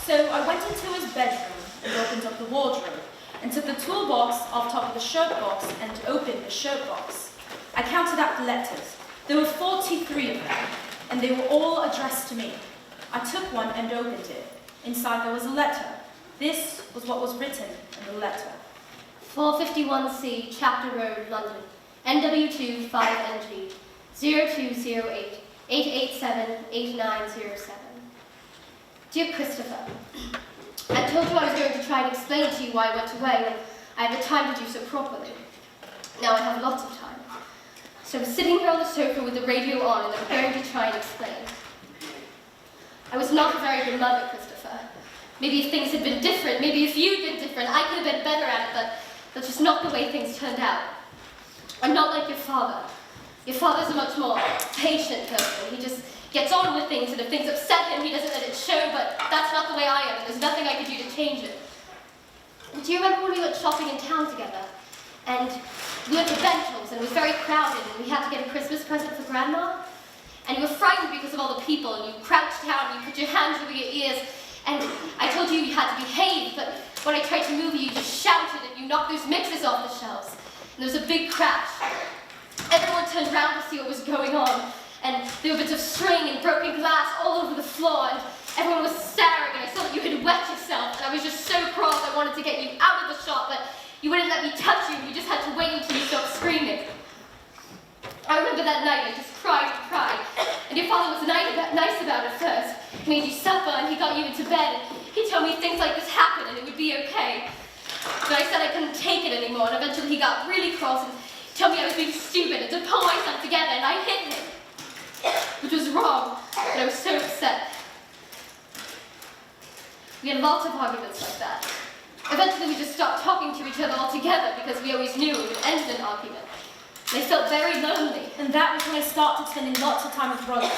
So I went into his bedroom and opened up the wardrobe and took the toolbox off top of the shirt box and opened the shirt box. I counted out the letters. There were 43 of them, and they were all addressed to me. I took one and opened it. Inside there was a letter. This was what was written in the letter. 451C, Chapter Road, London. NW2 5NG 0208 887 8907. Dear Christopher, I told you I was going to try and explain to you why I went away when I had the time to do so properly. Now I have lots of time. So I'm sitting here on the sofa with the radio on and I'm going to try and explain. I was not a very good mother, Christopher. Maybe if things had been different, maybe if you'd been different, I could have been better at it, but that's just not the way things turned out. I'm not like your father. Your father's a much more patient person. He just gets on with things, and if things upset him, he doesn't let it show, but that's not the way I am, and there's nothing I could do to change it. Do you remember when we went shopping in town together? And we went to Bentley's, and it was very crowded, and we had to get a Christmas present for Grandma? And you were frightened because of all the people, and you crouched down, and you put your hands over your ears, and I told you you had to behave, but when I tried to move you, you just shouted, and you knocked those mixers off the shelves. And there was a big crash. Everyone turned around to see what was going on, and there were bits of string and broken glass all over the floor, and everyone was staring, and I saw that you had wet yourself, and I was just so cross I wanted to get you out of the shop, but you wouldn't let me touch you, you just had to wait until you stopped screaming. I remember that night, I just cried and cried, and your father was nice about it first. He made you supper, and he got you into bed, and he told me things like this happened, and it would be okay. But I said I couldn't take it anymore, and eventually he got really cross and told me I was being stupid and to pull myself together, and I hit him. Which was wrong, but I was so upset. We had lots of arguments like that. Eventually we just stopped talking to each other altogether because we always knew it would end in an argument. And I felt very lonely. And that was when I started spending lots of time with Roger.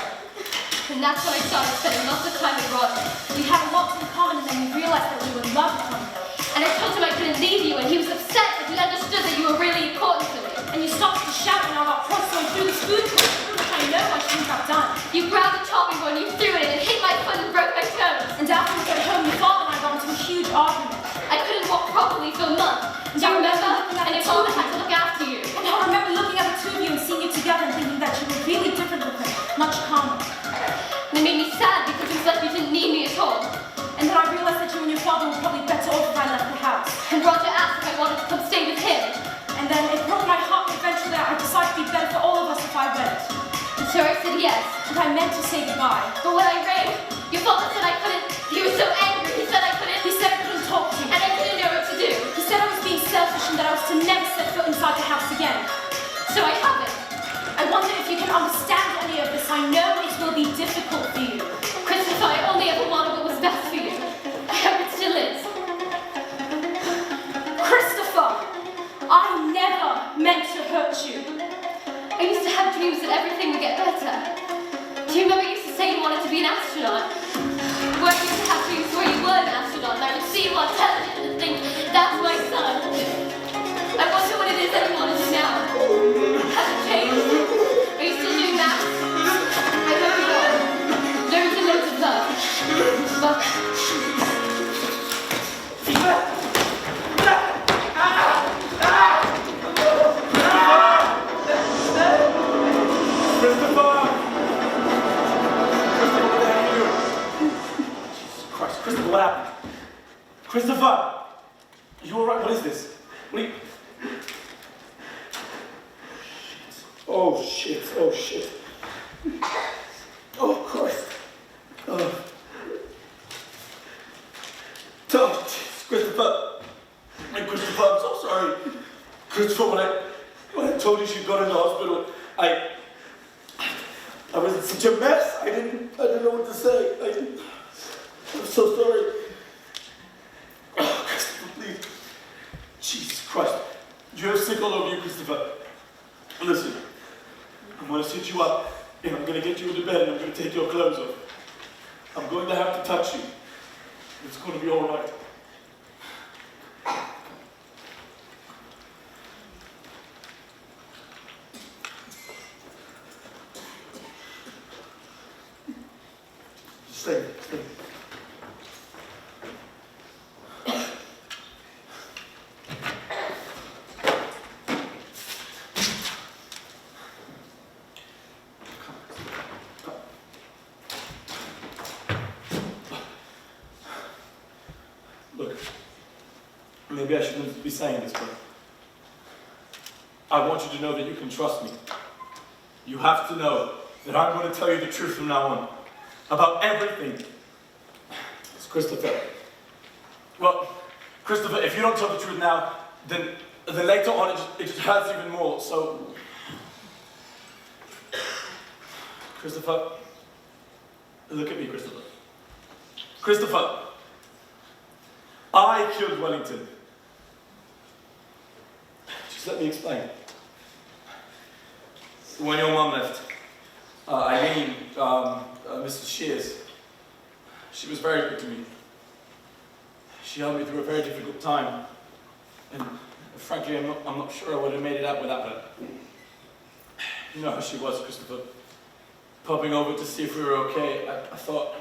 And that's when I started spending lots of time with Roger. We had lots in common, and then we realized that we would love each other. And I told him I couldn't leave you, and he was upset, but he understood that you were really important to me. And you started to shout when I got cross going through this food court, which I know I shouldn't have done. You grabbed the chopping board and you threw it, and it hit my foot and broke my toes. And after we got home, your father and I got into a huge argument. I couldn't walk properly for a month. Do you remember? And your father had to look after you. And I remember looking at the two of you and seeing you together and thinking that you were really different with him, much calmer. And it made me sad because it was like you didn't need me at all. And then I realized that you and your father were probably better off if I left the house. And Roger asked if I wanted to come stay with him. And then it broke my heart, but eventually I decided it'd be better for all of us if I went. And so I said yes. And I meant to say goodbye. But when I rang, your father said I couldn't. He was so angry. He said I couldn't. He said I couldn't talk to you. And I didn't know what to do. He said I was being selfish and that I was to never set foot inside the house again. So I haven't. I wonder if you can understand any of this. I know it will be difficult for you. Christopher, I only ever wanted what was best for you. I hope it still is. Christopher, I never meant to hurt you. I used to have dreams that everything would get better. Do you remember you used to say you wanted to be an astronaut? Well, I used to have dreams where you were an astronaut, and I would see you on television and think, that's my son. I wonder what it is that you want to do now. Has it changed? Are you still doing math? I hope you are. Loads and loads of love. But Christopher, what happened? Christopher! Are you alright? What is this? What are you... Oh shit, oh shit. Oh Christ. Oh, jeez, Christopher. Hey, Christopher, I'm so sorry. Christopher, when I told you she got in the hospital, I was in such a mess. I didn't know what to say. I'm so sorry. Oh, Christopher, please. Jesus Christ. You have sick all over you, Christopher. Listen, I'm going to sit you up, and I'm going to get you into bed, and I'm going to take your clothes off. I'm going to have to touch you. It's going to be all right. Stay. Look, maybe I shouldn't be saying this, but I want you to know that you can trust me. You have to know that I'm going to tell you the truth from now on. About everything. It's Christopher. Well, Christopher, if you don't tell the truth now, then later on it just hurts even more. So, Christopher, look at me, Christopher. Christopher, I killed Wellington. Just let me explain. When your mom left, Eileen, Mrs. Shears, she was very good to me. She helped me through a very difficult time. And frankly, I'm not sure I would have made it out without her. You know how she was, Christopher. Popping over to see if we were okay. I thought,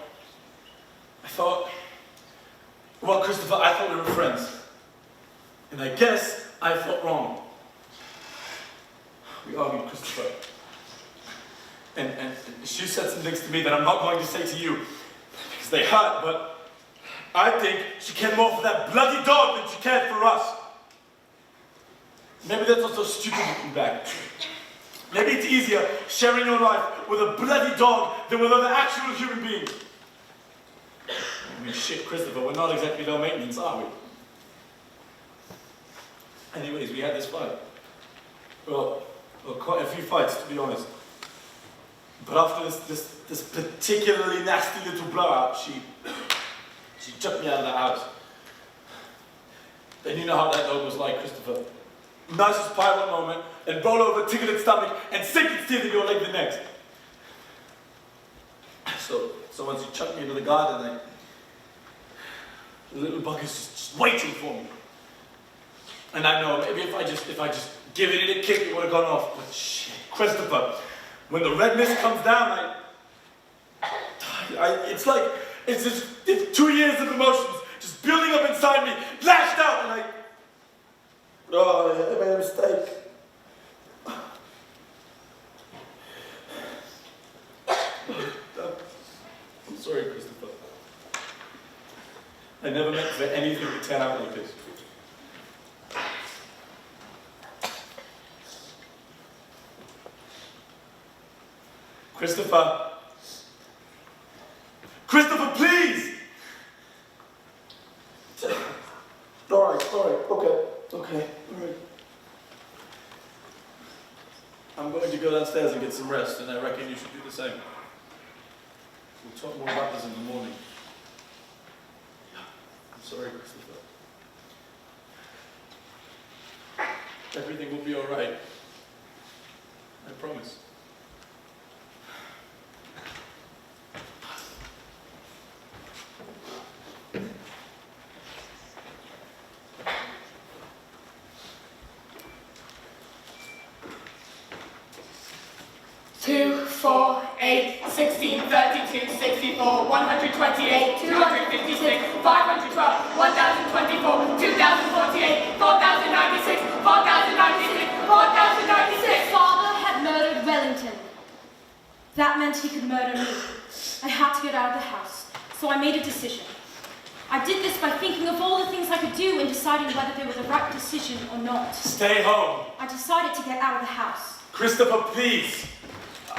well, Christopher, I thought we were friends. And I guess I thought wrong. We argued, Christopher. And she said some things to me that I'm not going to say to you, because they hurt, but I think she cared more for that bloody dog than she cared for us. Maybe that's not so stupid looking back. Maybe it's easier sharing your life with a bloody dog than with other actual human beings. I mean, shit, Christopher, we're not exactly low maintenance, are we? Anyways, we had this fight. Well, quite a few fights, to be honest. But after this particularly nasty little blowout, she chucked me out of the house. And you know how that dog was like, Christopher. Nice as pie one moment, and roll over, tickle its stomach, and sink its teeth in your leg the next. So once you chucked me into the garden, the little bug is just waiting for me. And I know, maybe if I just give it a kick, it would have gone off. But shit, Christopher, when the red mist comes down, it's like, it's 2 years of emotions just building up inside me, lashed out, and I made a mistake. I'm sorry, Christopher. I never meant for anything to turn out like this. Christopher. Christopher, please! All right, okay. I'm going to go downstairs and get some rest, and I reckon you should do the same. We'll talk more about this in the morning. I'm sorry, Christopher. Everything will be all right. I promise. Two, 4, 8, 16, 32, 64, 128, 256, 512, 1024, 2048, 4096, 4096, 4096. Father had murdered Wellington. That meant he could murder me. I had to get out of the house, so I made a decision. I did this by thinking of all the things I could do and deciding whether they were the right decision or not. Stay home. I decided to get out of the house. Christopher, please.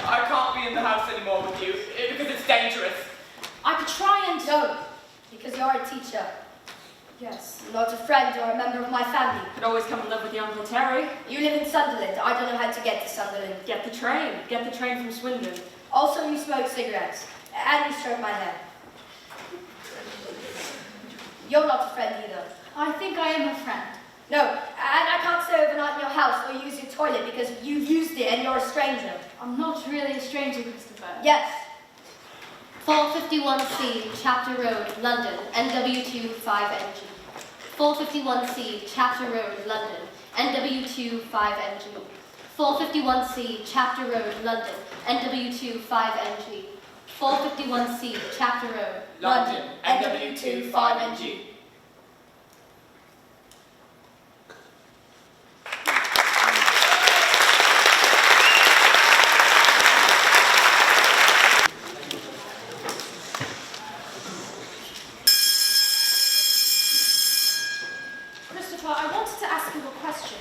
I can't be in the house anymore with you because it's dangerous. I could try and... No, because you're a teacher, Yes. not a friend or a member of my family. Could always come and live with your Uncle Terry. You live in Sunderland. I don't know how to get to Sunderland. Get the train. Get the train from Swindon. Also, you smoke cigarettes. And you stroke my hair. You're not a friend either. I think I am a friend. No, and I can't stay overnight in your house or use your toilet because you've used it and you're a stranger. I'm not really a stranger, Christopher. Yes. 451C, Chapter Road, London, NW2 5NG. 451C, Chapter Road, London, NW2 5NG. 451C, Chapter Road, London, NW2 5NG. 451C, Chapter Road, London, NW2 5NG. Christopher, I wanted to ask you a question.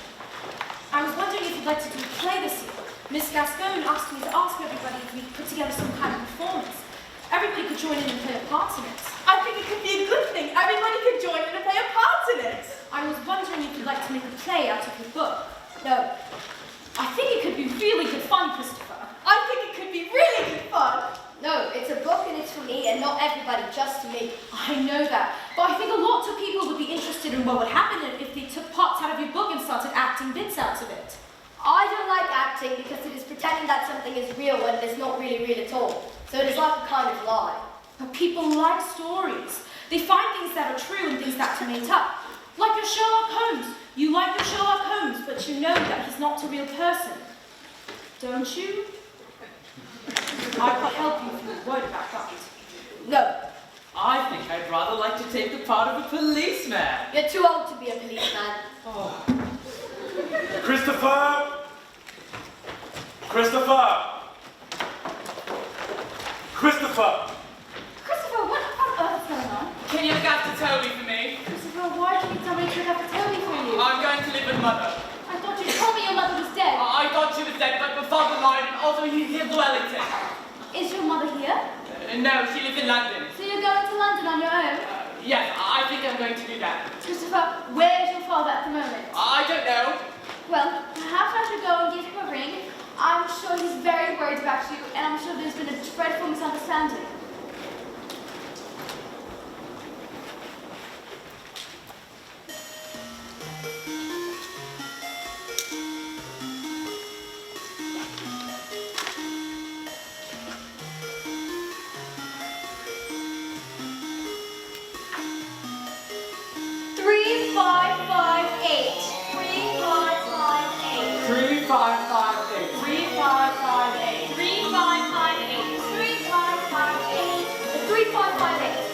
I was wondering if you'd like to do a play this year. Miss Gascoigne asked me to ask everybody if we could put together some kind of performance. Everybody could join in and play a part in it. I think it could be a good thing. Everybody could join in and play a part in it. I was wondering if you'd like to make a play out of your book. No. I think it could be really good fun, Christopher. I think it could be really good fun. No, it's a book and it's for me and not everybody, just to me. I know that, but I think a lot of people would be interested in what would happen if they took parts out of your book and started acting bits out of it. I don't like acting because it is pretending that something is real when it is not really real at all. So it is like a kind of lie. But people like stories. They find things that are true and things that are made up. Like your Sherlock Holmes. You like your Sherlock Holmes, but you know that he's not a real person. Don't you? I can help you if you're worried about that. No, I think I'd rather like to take the part of a policeman. you're too old to be a policeman. Oh. Christopher! Christopher! Christopher! Christopher, what on earth is going on? Can you look after Toby for me? Christopher, why did you tell me to look after Toby for you? I'm going to live with Mother. I thought you told me your mother was dead. I thought she was dead, but my father lied, and also he lived in Wellington. Is your mother here? No, she lives in London. So you're going to London on your own? Yes, I think I'm going to do that. Christopher, where is your father at the moment? I don't know. Well, perhaps I should go and give him a ring. I'm sure he's very worried about you, and I'm sure there's been a dreadful misunderstanding. Three, five, five, eight. 3558. 3558. 3558. 3558. 3558. 3558.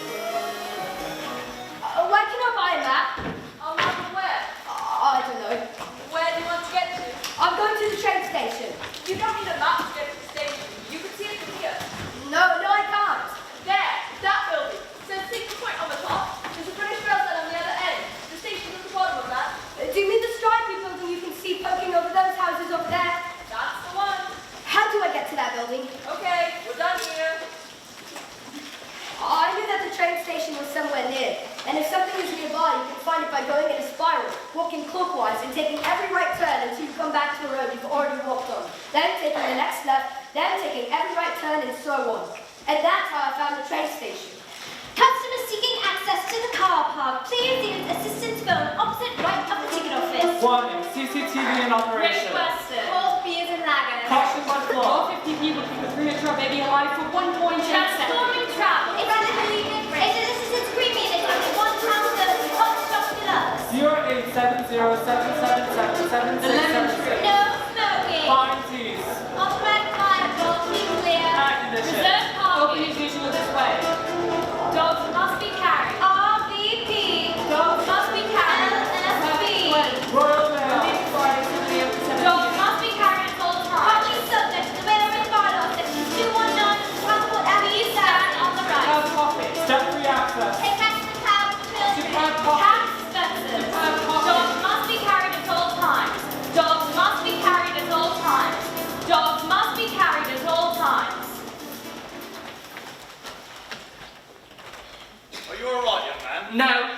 Where can I buy a map? I'm not aware. I don't know. Where do you want to get to? I'm going to the train station. You don't need a map to get to the station. You can see it from here. No, I can't. There, that building. Says Signal Point on the top. There's a British rail line on the other end. The station's at the bottom of that. Do you mean the stripy building you can see poking over those houses over there? That's the one. How do I get to that building? Okay, we're done here. I knew that the train station was somewhere near, and if something is nearby, you can find it by going in a spiral, walking clockwise, and taking every right turn until you come back to a road you've already walked on. Then taking the next left, then taking every right turn, and so on. And that's how I found the train station. Customers seeking access to the car park, please use assistance phone opposite right of the ticket office. Warning, CCTV in operation. Cold beers and lager. Caution by floor. All 50 people keep a premature baby alive for 1.8 seconds. Transforming travel. If I live in the assistance premium is only £1.30 hot stock deluxe. 08707777676. No smoking. Fine teas. Automatic fire door, keep clear. Air condition. Reserve parking is usual this way. Dogs must be carried. RVP. Dogs must be carried. LSB. Royal Mail. Dogs must be carried at all times. Parking subject to the Railway Bylaw, section 219 of the Transport Act. Please stand on the right. Have coffee. Step 3 access. Take back to the town for children. Superb coffee. Tax expenses. Dogs must be carried at all times. Dogs must be carried at all times. Dogs must be carried at all times. Are you alright, young man? No.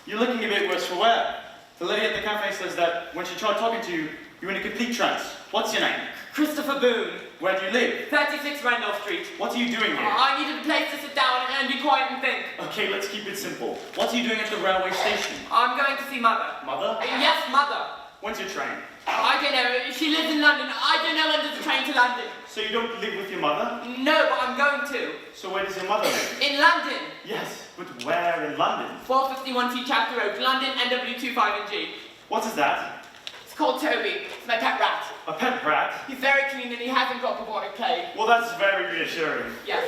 You're looking a bit worse for wear. The lady at the cafe says that when she tried talking to you, you were in a complete trance. What's your name? Christopher Boone. Where do you live? 36 Randolph Street. What are you doing here? I needed a place to sit down and be quiet and think. Okay, let's keep it simple. What are you doing at the railway station? I'm going to see Mother. Mother? Yes, Mother. When's your train? I don't know. She lives in London. I don't know when there's a train to London. So you don't live with your mother? No, but I'm going to. So where does your mother live? In London. Yes, but where in London? 451 T Chapter Road, London, NW25NG. What is that? It's called Toby. It's my pet rat. A pet rat? He's very clean and he hasn't got bubonic plague. Well, that's very reassuring. Yes.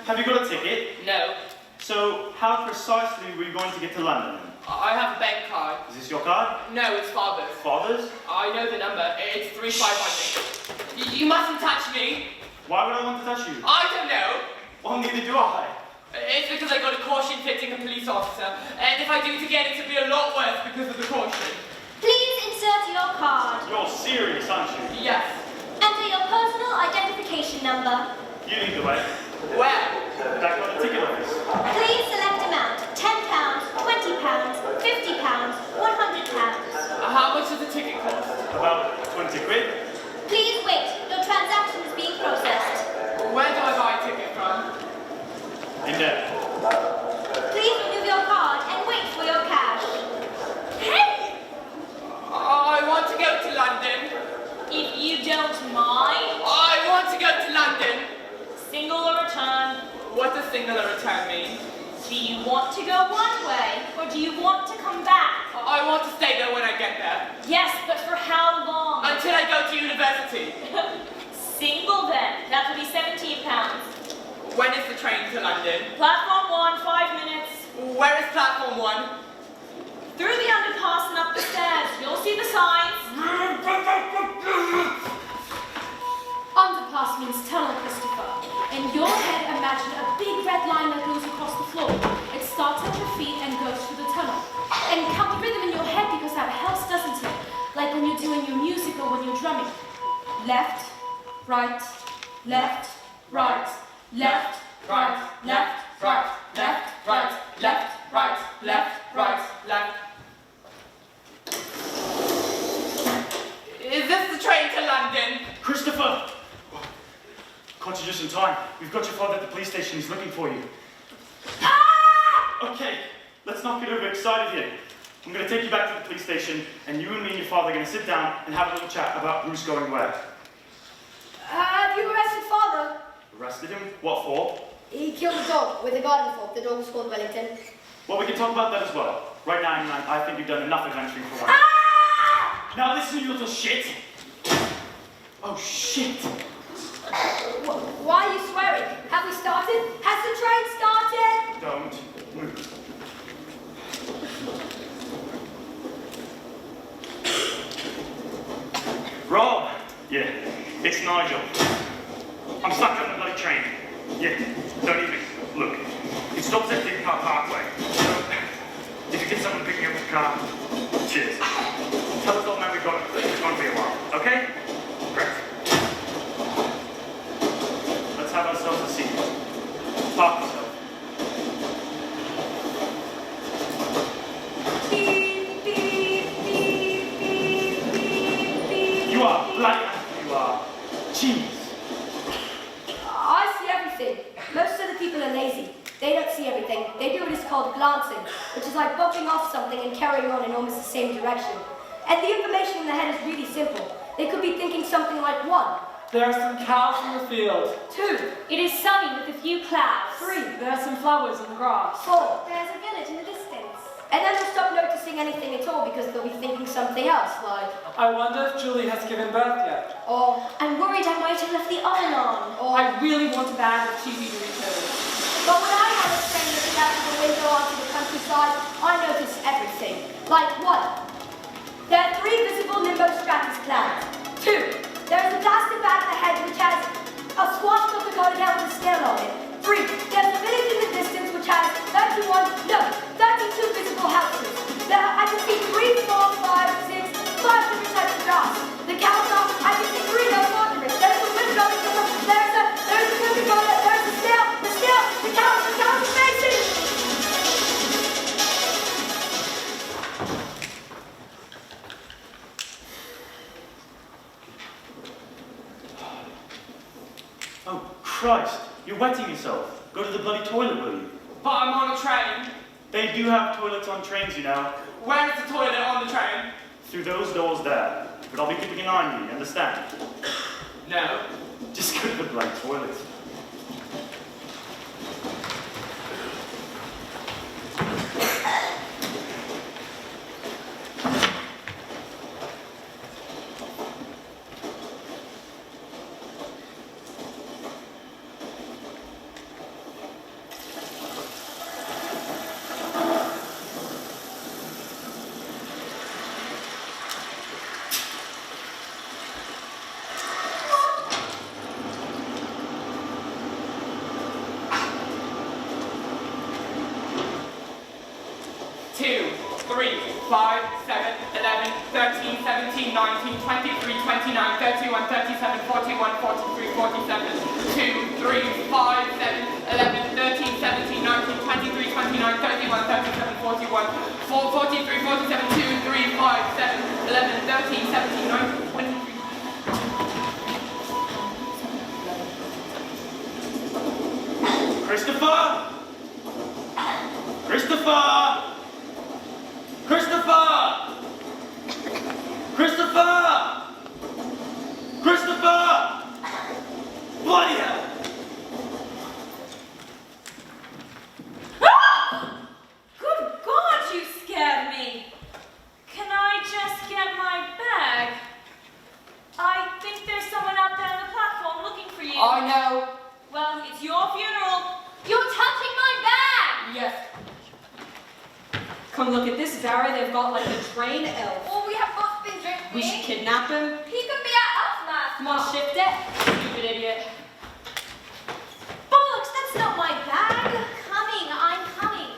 Have you got a ticket? No. So how precisely were you going to get to London then? I have a bank card. Is this your card? No, it's father's. Father's? I know the number. It's 3500. You mustn't touch me. Why would I want to touch you? I don't know. Well, neither do I. It's because I got a caution fitting a police officer. And if I do it again, it'll be a lot worse because of the caution. Please insert your card. You're serious, aren't you? Yes. Enter your personal identification number. You lead the way. Where? Back on the ticket office. Please select amount. £10, £20, £50, £100. How much does the ticket cost? About 20 quid. Please wait. Your transaction is being processed. Where do I buy a ticket from? In there. Please remove your card and wait for your cash. Hey! I want to go to London. If you don't mind, I want to go to London. single or return. What does singular return mean? Do you want to go one way, or do you want to come back? I want to stay there when I get there. Yes, but for how long? Until I go to university. Single then. That will be £17. When is the train to London? Platform 1, 5 minutes. Where is platform 1? Through the underpass and up the stairs. You'll see the signs. Underpass means tunnel, Christopher. In your head, imagine a big red line that goes across the floor. It starts at your feet and goes through the tunnel. And count the rhythm in your head because that helps, doesn't it? Like when you're doing your music or when you're drumming. Left, right, left, right, left, right, left, right, left, right, left, right, left, right, left. Is this the train to London? Christopher! Caught you just in time. We've got your father at the police station. He's looking for you. Okay, let's not get overexcited here. I'm going to take you back to the police station, and you and me and your father are going to sit down and have a little chat about who's going where. Have you arrested father? Arrested him? What for? He killed a dog with a garden fork. The dog was called Wellington. Well, we can talk about that as well. Right now, I think you've done enough adventuring for one. Now listen, you little shit. Oh, shit. Why are you swearing? Have we started? Has the train started? Don't move. Rob! Yeah, it's Nigel. I'm stuck on the bloody train. Yeah, don't even look. It stops at Dick Parkway. So, if you get someone picking up the car, cheers. Tell us all man we've got it. It's going to be a while, okay? Great. Let's have ourselves a seat. Park yourself. Beep, beep, beep, beep, beep, beep. You are bloody you are. Jeez. I see everything. Most of the people are lazy. They don't see everything. They do what is called glancing, which is like bumping off something and carrying on in almost the same direction. And the information in the head is really simple. They could be thinking something like 1. There are some cows in the field. 2. It is sunny with a few clouds. 3. There are some flowers in the grass. 4. There's a village in the distance. And then they'll stop noticing anything at all because they'll be thinking something else, like, I wonder if Julie has given birth yet. or, I'm worried I might have left the oven on. or. I really want a bag of cheesy Doritos. But when I have a train looking out of the window onto the countryside, I notice everything. Like 1. There are 3 visible nimbostratus clouds. 2. There is a plastic bag ahead which has a swashbuckler going down with a snail on it. 3. There's a village in the distance which has 32 visible houses. There I can see 3, 4, 5, 6, 5 different types of grass. The cows are, I can see 3 no more different. There's a wind blowing from the, there's a wind going, there's a snail, the cows are facing. Oh, Christ. You're wetting yourself. Go to the bloody toilet, will you? But I'm on a train. They do have toilets on trains, you know. Where is the toilet on the train? Through those doors there. But I'll be keeping an eye on you, understand? No. Just go to the blank toilet. Christopher! Christopher! Christopher! Christopher! Christopher! Bloody hell! Good God, you scared me. Can I just get my bag? I think there's someone out there on the platform looking for you. I know. Well, it's your funeral. You're touching my bag! Yes. Come look at this, Barry. They've got like a trained elf. Well, we have both been drinking. We should kidnap him. He could be our elf master. Come on, shift it. Stupid idiot. Bollocks, that's not my bag. I'm coming.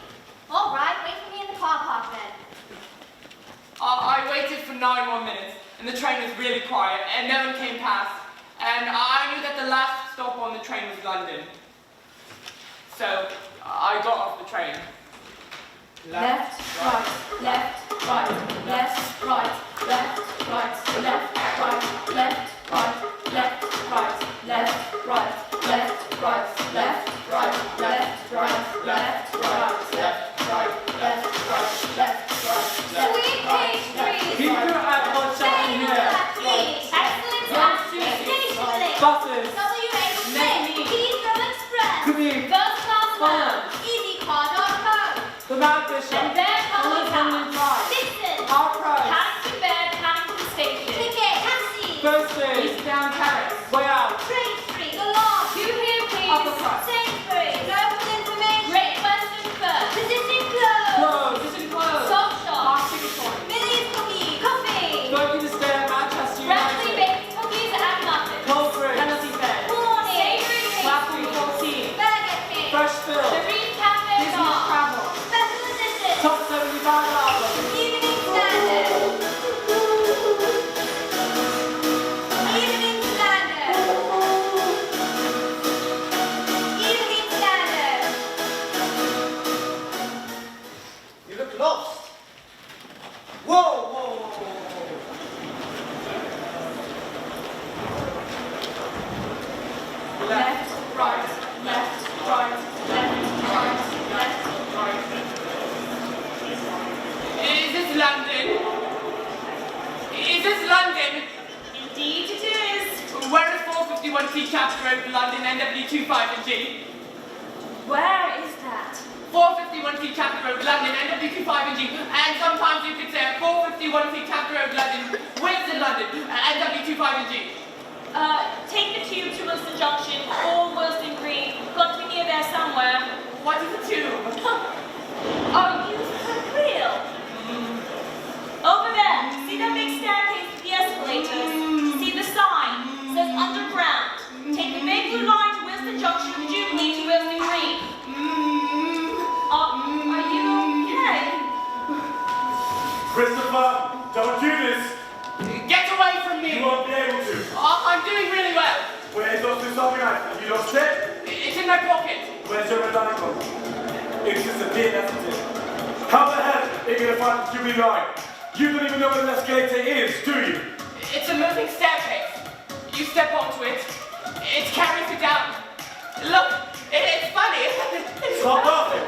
All right, wait for me in the car park then. I waited for 9 more minutes, and the train was really quiet, and no one came past. And I knew that the last stop on the train was London. So I got off the train. Left, right, left, right, left, right, left, right, left, right, left, right, left, right, left, right, left, right, left, right, left, right, left, right, left, right, left, right, left, right. Sweet pastries. Keep your apples Stay in in here. the Excellent Station Link. Buses. WH Smith. Heathrow Express. Commute. First class Fun. EasyCar.com. The Mount Bishop. And then London Drive. Dixon. Our price. Paddington Bed, Paddington Station. Ticket. Taxi. First stage. Eastbound Paris. Way out. Train Street. The Lawn. Two here, please. Upper price. Sainsbury's. Local information. Great Western First. Position closed. Close. Position closed. Soft shop. Box ticket point. Millie's Cookies. Coffee. Going to stay at Manchester Bradley United. baked cookies and muffins. Cold drinks. Penalty bed. Morning. Savory pastries. 14. Burger King. Fresh fill. Serene Cafe Disney Bar. Travel. Special edition. Top 75 album. Evening Standard. Evening Standard. Evening Standard. You look lost. Whoa, whoa, whoa, whoa, whoa. Left, right, left, right, left, right, left, right. Is this London? Is this London? Indeed it is. Where is 451T Chapter Road, London, NW25G? Where is that? 451T Chapter Road, London, NW25G. And sometimes you could say 451T Chapter Road, London, where's in London, NW25G? Take the tube to Wilson Junction or Wilson Green. Got to be near there somewhere. What is a tube? Are you for real? Over there. See that big staircase with the escalators? See the sign? Says underground. Take the big blue line to Wilson Junction and Jubilee to Wilson Green. Are you okay? Christopher, don't do this. Get away from me! You won't be able to. I'm doing really well. Where's your Swiss Army knife? Have you lost it? It's in my pocket. Where's your red dining book? It's disappeared, hasn't it? How the hell are you going to find the Jubilee line? You don't even know what an escalator is, do you? It's a moving staircase. You step onto it. It carries you down. Look, it's funny. Stop laughing.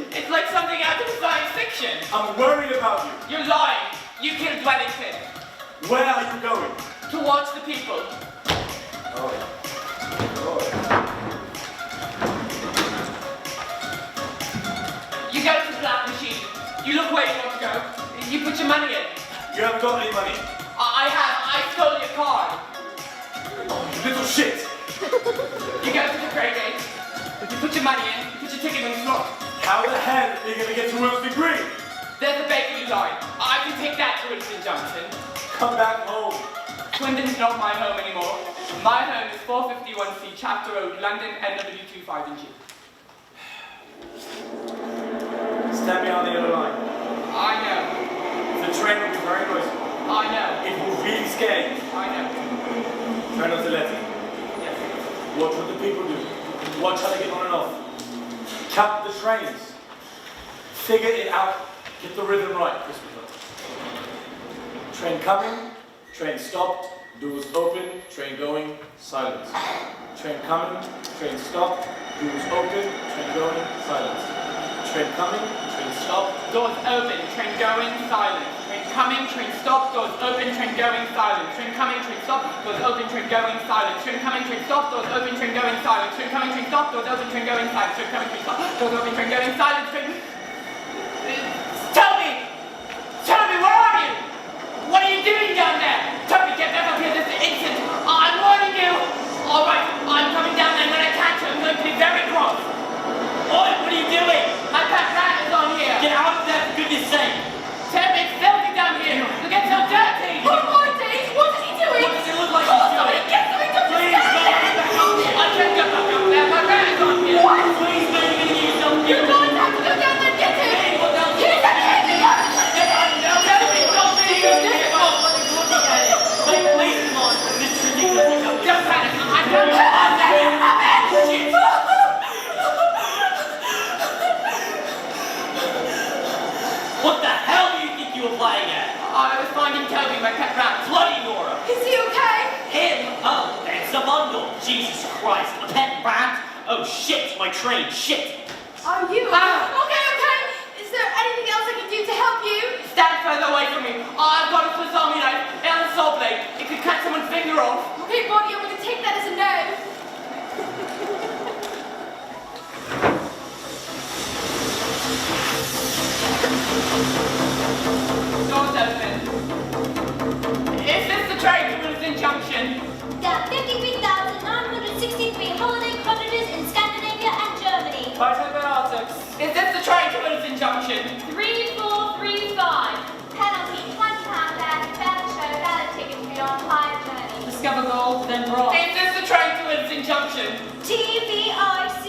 It's like something out of science fiction. I'm worried about you. You're lying. You killed Wellington. Where are you going? Towards the people. Oh. You go to the black machine. You look where you want to go. You put your money in. You haven't got any money. I have. I stole your card. Little shit. You go to the credit gate. You put your money in. You put your ticket in the slot. How the hell are you going to get to Wilson Green? There's a bakery line. I can take that to Winston Junction. Come back home. Swindon's not my home anymore. My home is 451C Chapter Road, London, NW25NG. Stand behind the other line. I know. The train will be very noisy. I know. It will really scare you. I know. Try not to let it. Yes. Watch what the people do. Watch how they get on and off. Count the trains. Figure it out. Get the rhythm right, Christopher. Train coming, train stopped, doors open, train going, silence. Train coming, train stopped, doors open, train going, silence. Train coming, train stopped. Doors open, train going, silent. Train coming, train stop, doors open, train going, silent. Train coming, train stop, doors open, train going, silent. Train coming, train stop, doors open, train going, silent. Train coming, train stop, doors open, train going, silent. Train coming, train stop, doors open, train going, silent. Tell me, where are you? What are you doing down there? Toby, get back up here this instant. I'm warning you. All right, I'm coming down there. When I catch you, I'm going to be very cross. Oi, what are you doing? My pet rat is on here. Get out of there, for goodness sake. Toby, it's filthy down here. You get so dirty. Oh my days, what is he doing? What does it look like he's doing? Get something to Please, baby, get back up here. I can't get back up there. My rat is on here. What? Please, baby, you're going to use something. You're going to have to go down there and get him. Hey, what else? He's a baby. Please, come on. This is ridiculous. Don't panic. I'm coming. What the hell do you think you were playing at? I was finding Toby, my pet rat. Bloody Nora. Is he okay? Him? Oh, it's a bundle. Jesus Christ. A pet rat? Oh, shit. My train. Shit. Are you? Okay. Is there anything else I can do to help you? Stand further away from me. I've got a Fazami knife and a saw blade. It could cut someone's finger off. Okay, Bonnie, I'm going to take that as a no. Doors open. Is this the train to Wilson Junction? There are 53,963 holiday cottages in Scandinavia and Germany. Is this the train to Wilson Junction? 3435. Penalty, £20 back, fair show, valid ticket to be on hire journey. Discover gold, then bronze. Is this the train to Wilson Junction? TVIC.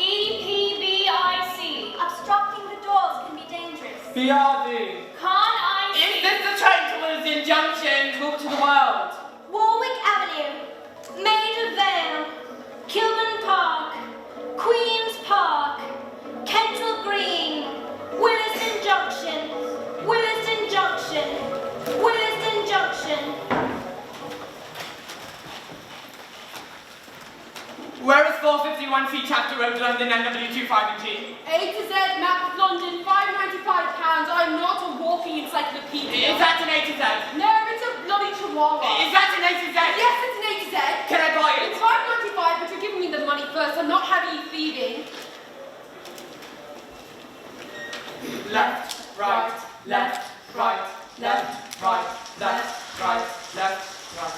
EPBIC. Obstructing the doors can be dangerous. BRD. Con Is IC. this the train to Wilson Junction? Talk to the world. Warwick Avenue. Maida Vale. Kilburn Park. Queen's Park. Kensal Green. Williston Junction. Williston Junction. Williston Junction. Where is 451C Chapter Road, London, NW25NG? A to Z, map of London, £595. I'm not a walking encyclopedia. Is that an A to Z? No, it's a bloody chihuahua. Is that an A to Z? Yes, it's an A to Z. Can I buy it? It's £5.95, but you're giving me the money first. I'm not having you thieving. Left, right, left, right, left, right, left, right, left, right.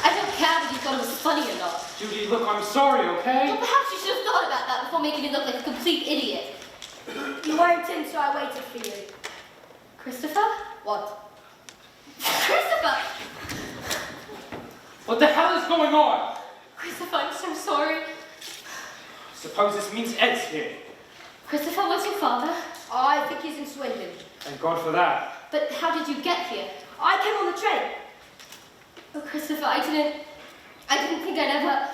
I don't care whether you thought it was funny or not. Judy, look, I'm sorry, okay? Well, perhaps you should have thought about that before making me look like a complete idiot. You weren't in, so I waited for you. Christopher? What? Christopher! What the hell is going on? Christopher, I'm so sorry. Suppose this means Ed's here. Christopher, where's your father? I think he's in Swindon. Thank God for that. But how did you get here? I came on the train. Oh, Christopher, I didn't think I'd ever...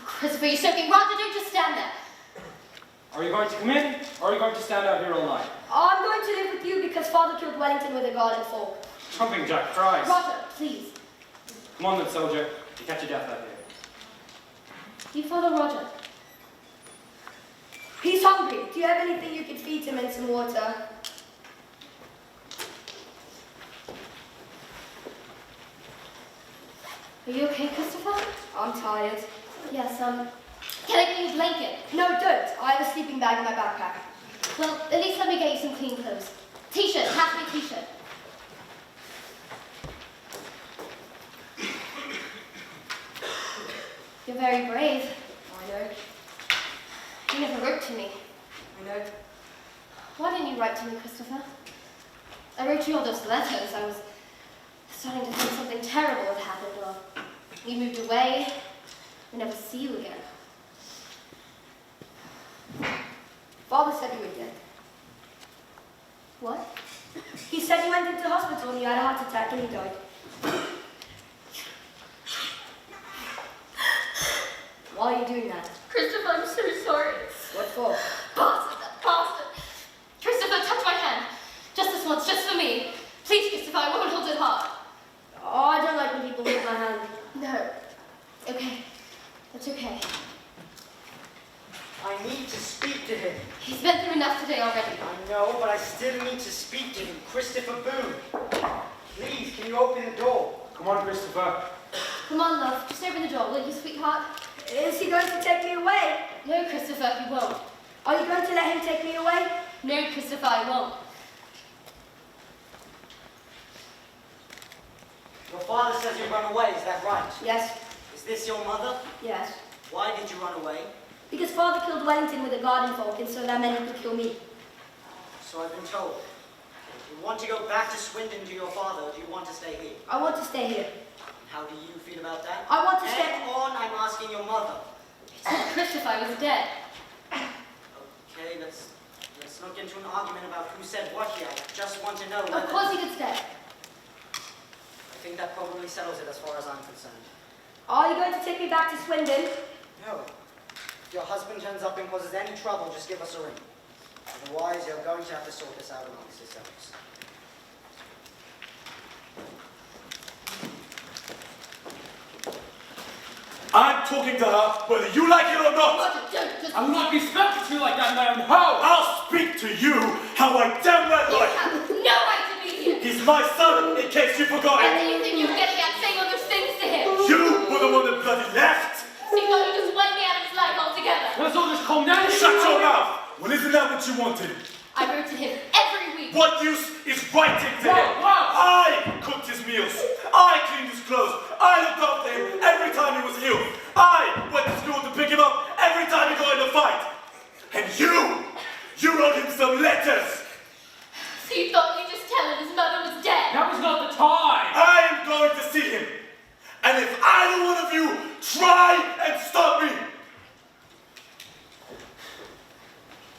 Christopher, you're joking. Roger, don't just stand there. Are you going to come in, or are you going to stand out here all night? I'm going to live with you because Father killed Wellington with a garden fork. Trumping Jack Christ. Roger, please. Come on then, soldier. You catch your death out here. You follow Roger. hungry. Do you have anything you could feed him and some water? Are you okay, Christopher? I'm tired. Yes, can I get you a blanket? No, don't. I have a sleeping bag in my backpack. Well, at least let me get you some clean clothes. T-shirt, half my t-shirt. You're very brave. I know. You never wrote to me. I know. Why didn't you write to me, Christopher? I wrote you all those letters. I was starting to think something terrible had happened, or you moved away. We never see you again. Father said you were dead. What? He said you went into hospital and you had a heart attack and you died. Why are you doing that? Christopher, I'm so sorry. What for? Bastard, that bastard. Christopher, touch my hand. Just this once, just for me. Please, Christopher, I won't hold it hard. Oh, I don't like when people hold my hand. No. Okay. That's okay. I need to speak to him. He's been through enough today already. I know, but I still need to speak to him. Christopher Boone. Please, can you open the door? Come on, Christopher. Come on, love. Just open the door, will you, sweetheart? Is he going to take me away? No, Christopher, he won't. Are you going to let him take me away? No, Christopher, I won't. Your father says you run away, is that right? Yes. Is this your mother? Yes. Why did you run away? Because Father killed Wellington with a garden fork and so that meant he could kill me. So I've been told. Do you want to go back to Swindon to your father, or do you want to stay here? I want to stay here. How do you feel about that? I want to stay... Hang on, I'm asking your mother. It's not Christopher, I was dead. Okay, let's not get into an argument about who said what here. I just want to know Of whether... course he could stay. I think that probably settles it as far as I'm concerned. Are you going to take me back to Swindon? No. If your husband turns up and causes any trouble, just give us a ring. Otherwise, you're going to have to sort this out amongst yourselves. I'm talking to her whether you like it or not. Roger, don't just... I will not be spoken to like that in my own home. I'll speak to you how I damn well You like. have no right to be here. He's my son, in case you forgot And it. then you think you're getting at saying all those things to him. You were the one that bloody left. So you thought you just wiped me out of his life altogether. Let's all just calm down. Shut your mouth. Well, isn't that what you wanted? I wrote to him every week. What use is writing to Whoa, him? whoa. I cooked his meals. I cleaned his clothes. I looked after him every time he was ill. I went to school to pick him up every time he got in a fight. And you wrote him some letters. So you thought you just tell him his mother was dead. That was not the time. I am going to see him. And if either one of you try and stop me.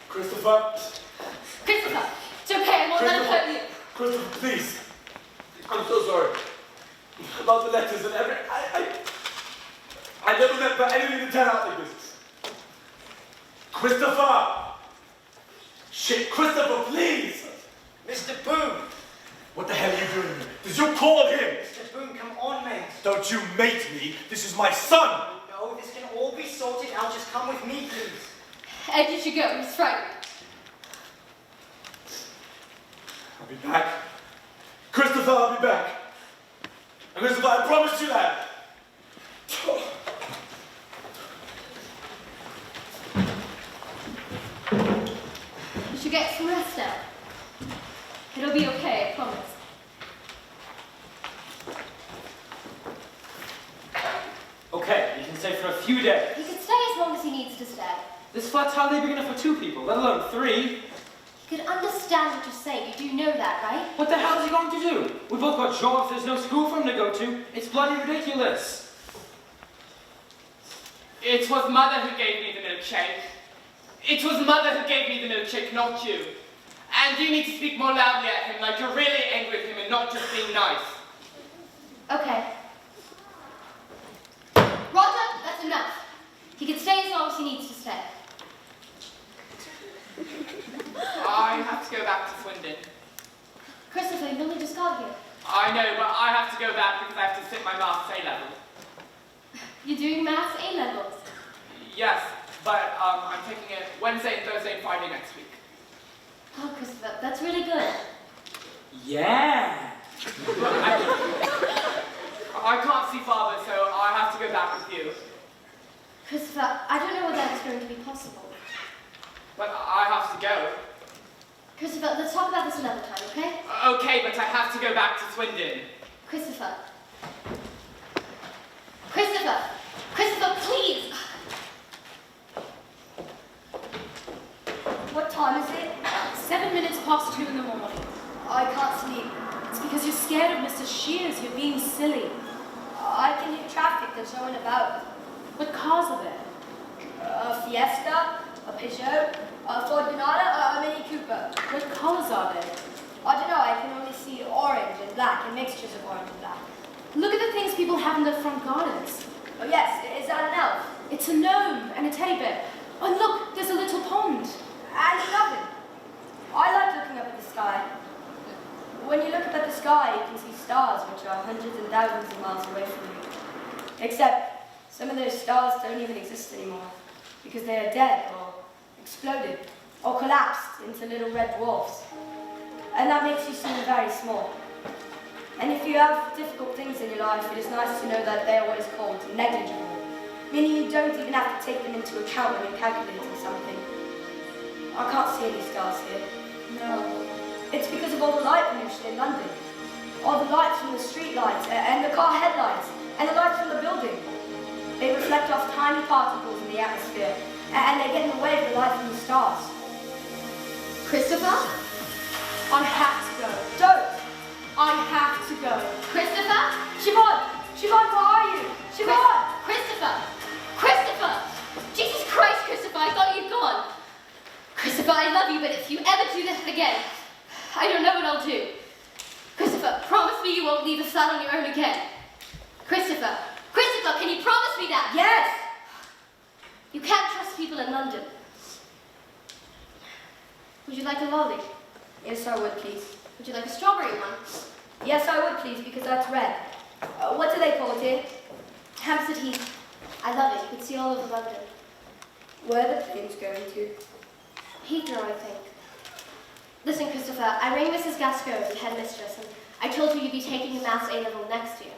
Christopher. Christopher, it's okay, I won't let him hurt you. Christopher, please. I'm so sorry about the letters and everything. I never meant for anything to turn out like this. Christopher! Shit, Christopher, please! Mr. Boone! What the hell are you doing here? Did you call him? Mr. Boone, come on, mate. Don't you mate me. This is my son. No, this can all be sorted out. Just come with me, please. Ed, you should go, he's frightened. I'll be back. Christopher, I'll be back. And Christopher, I promise you that. You should get some rest now. It'll be okay, I promise. Okay, you can stay for a few days. He could stay as long as he needs to stay. This flat's hardly big enough for 2 people, let alone 3. He could understand what you're saying, you do know that, right? What the hell is he going to do? We both got jobs, there's no school for him to go to. It's bloody ridiculous. It was Mother who gave me the milkshake. It was Mother who gave me the milkshake, not you. And you need to speak more loudly at him, like you're really angry with him and not just being nice. Okay. Roger, that's enough. He can stay as long as he needs to stay. I have to go back to Swindon. Christopher, you only just got here. I know, but I have to go back because I have to sit my maths A-level. You're doing maths A-levels. Yes, but I'm taking it Wednesday and Thursday and Friday next week. Oh, Christopher, that's really good. Yeah. I can't see Father, so I have to go back with you. Christopher, I don't know whether that's going to be possible. But I have to go. Christopher, let's talk about this another time, okay? Okay, but I have to go back to Swindon. Christopher. Christopher! Christopher, please! What time is it? 7 minutes past 2 in the morning. I can't sleep. It's because you're scared of Mr. Shears. You're being silly. I can hear traffic. There's no one about. What cars are there? A Fiesta, a Peugeot, a Ford Granada, a Mini Cooper. What colors are they? I don't know. I can only see orange and black and mixtures of orange and black. Look at the things people have in their front gardens. Oh yes, is that an elf? It's a gnome and a teddy bear. Oh look, there's a little pond. And nothing. I like looking up at the sky. When you look up at the sky, you can see stars which are hundreds and thousands of miles away from you. Except some of those stars don't even exist anymore because they are dead or exploded or collapsed into little red dwarfs. And that makes you seem very small. And if you have difficult things in your life, it is nice to know that they are what is called negligible, meaning you don't even have to take them into account when you're calculating something. I can't see any stars here. No. It's because of all the light pollution in London. All the lights from the street lights and the car headlights and the lights from the building. They reflect off tiny particles in the atmosphere and they get in the way of the light from the stars. Christopher? I have to go. Don't! I have to go. Christopher? Siobhan! Siobhan, where are you? Siobhan! Christopher! Christopher! Jesus Christ, Christopher, I thought you'd gone. Christopher, I love you, but if you ever do this again, I don't know what I'll do. Christopher, promise me you won't leave us out on your own again. Christopher! Christopher, can you promise me that? Yes! You can't trust people in London. Would you like a lolly? Yes, I would, please. Would you like a strawberry one? Yes, I would, please, because that's red. What do they call it here? Hampstead Heath. I love it. You can see all over London. Where are the planes going to? Heathrow, I think. Listen, Christopher, I rang Mrs. Gascoigne, the headmistress, and I told her you'd be taking a maths A-level next year.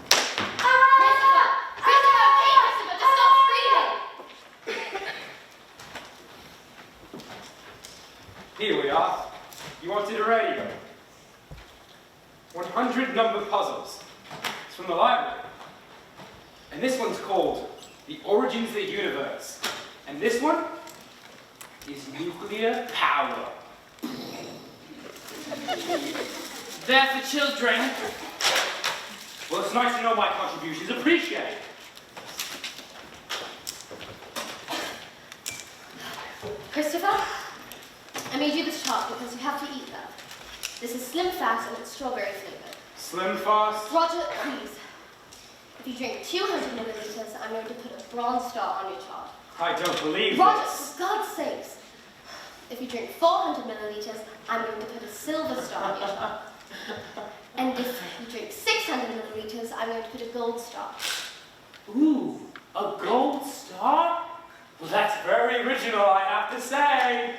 Christopher! Christopher! Hey, Christopher, just stop screaming! Here we are. You wanted a radio. 100 number puzzles. It's from the library. And this one's called The Origins of the Universe. And this one is nuclear power. They're for children. Well, it's nice to know my contributions appreciated. Christopher, I made you this chart because you have to eat that. This is Slim Fast and it's strawberry flavored. Slim fast. Roger, please. If you drink 200 milliliters, I'm going to put a bronze star on your chart. I don't believe Roger, this. for God's sakes. If you drink 400 milliliters, I'm going to put a silver star on your chart. And if you drink 600 milliliters, I'm going to put a gold star. Ooh, a gold star? Well, that's very original, I have to say.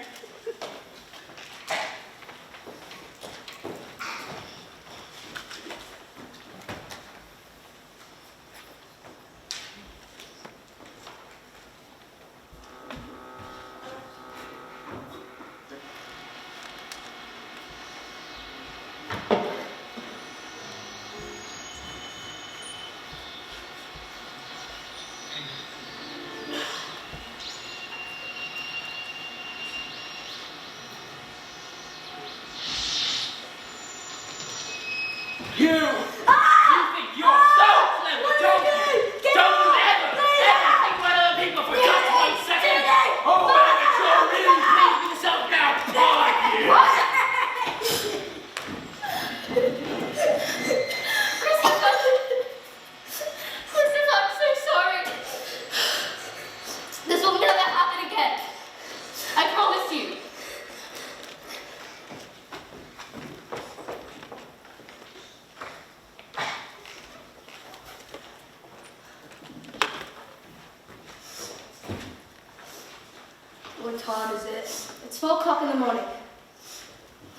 What time is it? It's 4 o'clock in the morning.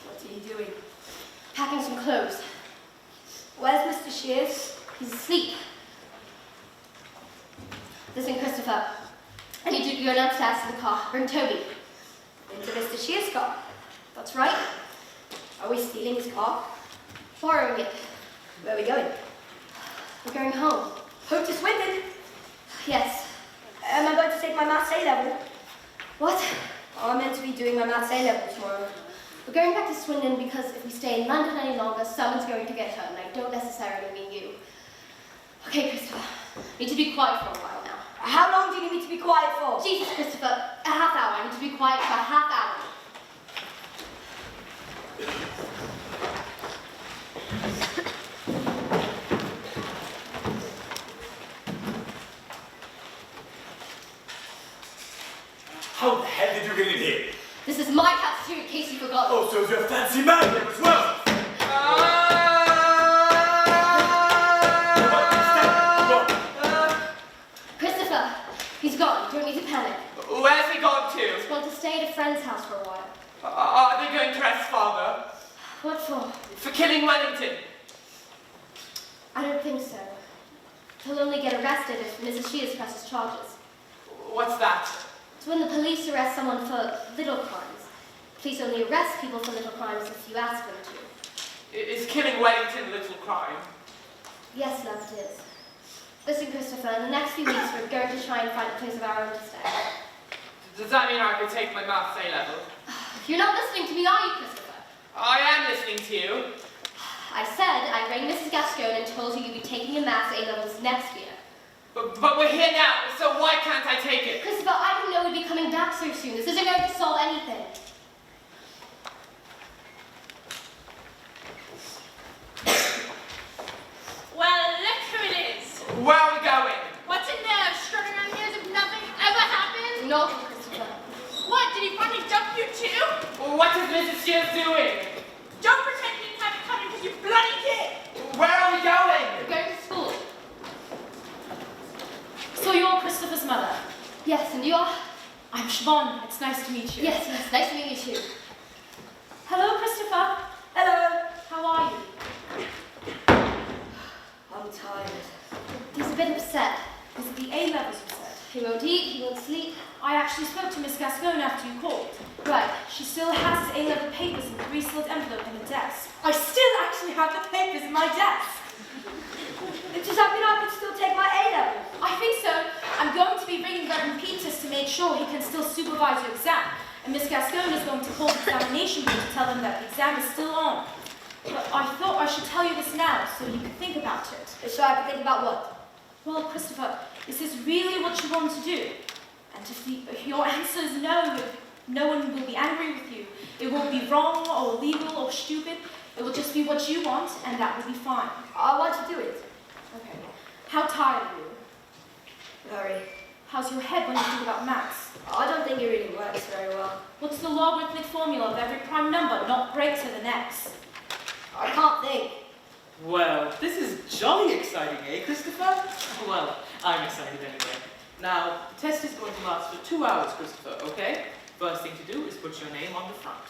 What are you doing? Packing some clothes. Where's Mr. Shears? He's asleep. Listen, Christopher. I need you to go downstairs to the car. Bring Toby. Into Mr. Shears' car. That's right. Are we stealing his car? Borrowing it. Where are we going? We're going home. Home to Swindon. Yes. Am I going to take my Maths A-level? What? I'm meant to be doing my Maths A-level tomorrow. We're going back to Swindon because if we stay in London any longer, someone's going to get hurt, and I don't necessarily mean you. Okay, Christopher. You need to be quiet for a while now. How long do you need me to be quiet for? Jesus, Christopher. A half hour. I need to be quiet for a half hour. How the hell did you get in here? This is my house too, in case you forgot. Oh, so you're a fancy man here as well. Christopher, he's gone. You don't need to panic. Where's he gone to? He's gone to stay at a friend's house for a while. Are they going to arrest father? What for? For killing Wellington. I don't think so. He'll only get arrested if Mrs. Shears presses charges. What's that? It's when the police arrest someone for little crimes. Police only arrest people for little crimes if you ask them to. Is killing Wellington a little crime? Yes, love, it is. Listen, Christopher, in the next few weeks we're going to try and find a place of our own to stay. Does that mean I could take my Maths A-level? You're not listening to me, are you, Christopher? I am listening to you. I said I rang Mrs. Gascoigne and told you you'd be taking your Maths A-levels next year. But we're here now, so why can't I take it? Christopher, I didn't know we'd be coming back so soon. This isn't going to solve anything. Well, look who it is. Where are we going? What's in there? Strutting around here as if nothing ever happened? No, Christopher. What, did he finally dump you too? What is Mrs. Shears doing? Don't pretend you didn't have it coming because you bloody did. Where are we going? We're going to school. So you're Christopher's mother. Yes, and you are? I'm Siobhan. It's nice to meet you. Yes, nice to meet you too. Hello, Christopher. Hello. How are you? I'm tired. He's a bit upset. Is it the A-levels you said? He won't eat, he won't sleep. I actually spoke to Miss Gascoigne after you called. Right. She still has his A-level papers in a three-sealed envelope in the desk. I still actually have the papers in my desk. Does that mean I could still take my A-level? I think so. I'm going to be ringing Reverend Peters to make sure he can still supervise your exam. And Miss Gascoigne is going to call the examination board to tell them that the exam is still on. But I thought I should tell you this now so you could think about it. So I can think about what? Well, Christopher, is this really what you want to do? And if your answer is no, no one will be angry with you. It won't be wrong or illegal or stupid. It will just be what you want, and that will be fine. I want to do it. Okay. How tired are you? Very. How's your head when you think about maths? I don't think it really works very well. What's the logarithmic formula of every prime number, not greater than x? I can't think. Well, this is jolly exciting, eh, Christopher? Well, I'm excited anyway. Now, the test is going to last for 2 hours, Christopher, okay? First thing to do is put your name on the front.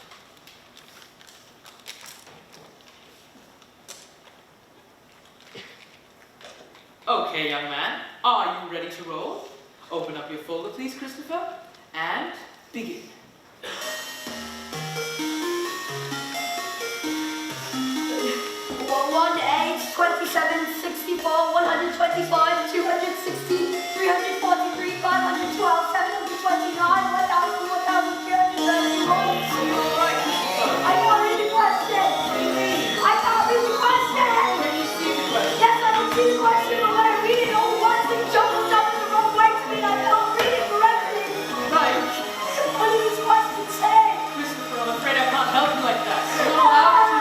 Okay, young man, are you ready to roll? Open up your folder, please, Christopher, and begin. 1, 8, 27, 64, 125, 216, 343, 512, 729, 1,334. I can't read the question. I can't read the question. Yes, I can see the question, but when I read it all once, it jumbles up in the wrong way to me, and I can't read it correctly. Right. What does this question say? Christopher, I'm afraid I can't help you like that. You don't have to.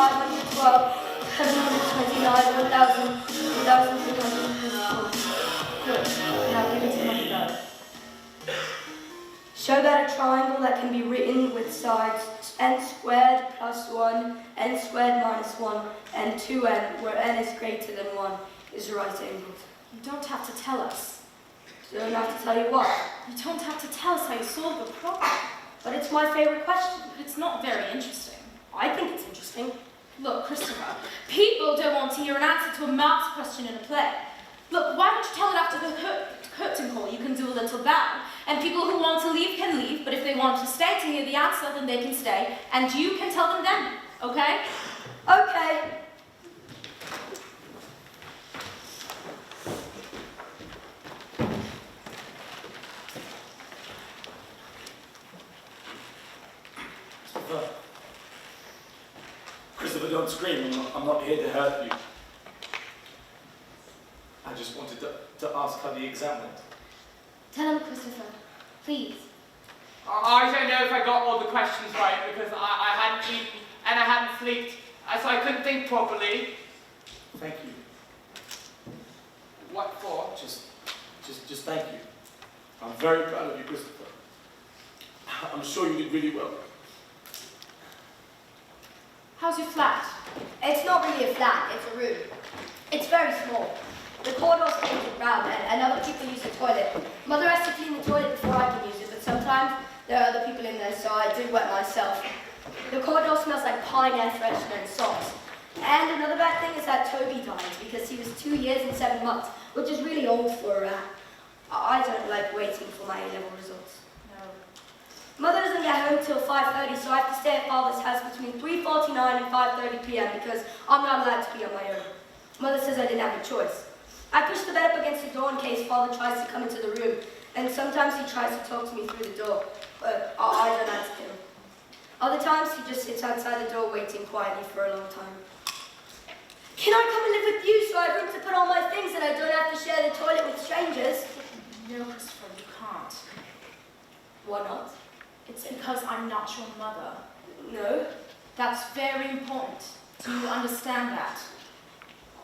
512, 729, 1,000, 1,334. Good. Now give it to my third. Show that a triangle that can be written with sides n squared plus 1, n squared minus 1, and 2n, where n is greater than 1, is right angled. You don't have to tell us. Don't have to tell you what. You don't have to tell us how you solve the problem. But it's my favorite question. It's not very interesting. I think it's interesting. Look, Christopher, people don't want to hear an answer to a maths question in a play. Look, why don't you tell it after the curtain call? You can do a little bow. And people who want to leave can leave, but if they want to stay to hear the answer, then they can stay. And you can tell them then, okay? Okay. Christopher, don't scream. I'm not here to hurt you. I just wanted to ask how the exam went. Tell him, Christopher. Please. I don't know if I got all the questions right because I hadn't eaten and I hadn't slept, so I couldn't think properly. Thank you. What for? Just thank you. I'm very proud of you, Christopher. I'm sure you did really well. How's your flat? It's not really a flat, it's a room. It's very small. The corridor's painted brown and other people use the toilet. Mother has to clean the toilet before I can use it, but sometimes there are other people in there, so I do wet myself. The corridor smells like pine air freshener and socks. And another bad thing is that Toby died because he was 2 years and 7 months, which is really old for a rat. I don't like waiting for my A-level results. No. Mother doesn't get home till 5:30, so I have to stay at Father's house between 3:49 and 5:30 p.m. because I'm not allowed to be on my own. Mother says I didn't have a choice. I push the bed up against the door in case Father tries to come into the room, and sometimes he tries to talk to me through the door, but I don't answer him. Other times he just sits outside the door waiting quietly for a long time. Can I come and live with you so I have room to put all my things and I don't have to share the toilet with strangers? No, Christopher, you can't. Why not? It's because I'm not your mother. No, That's very important. Do you understand that?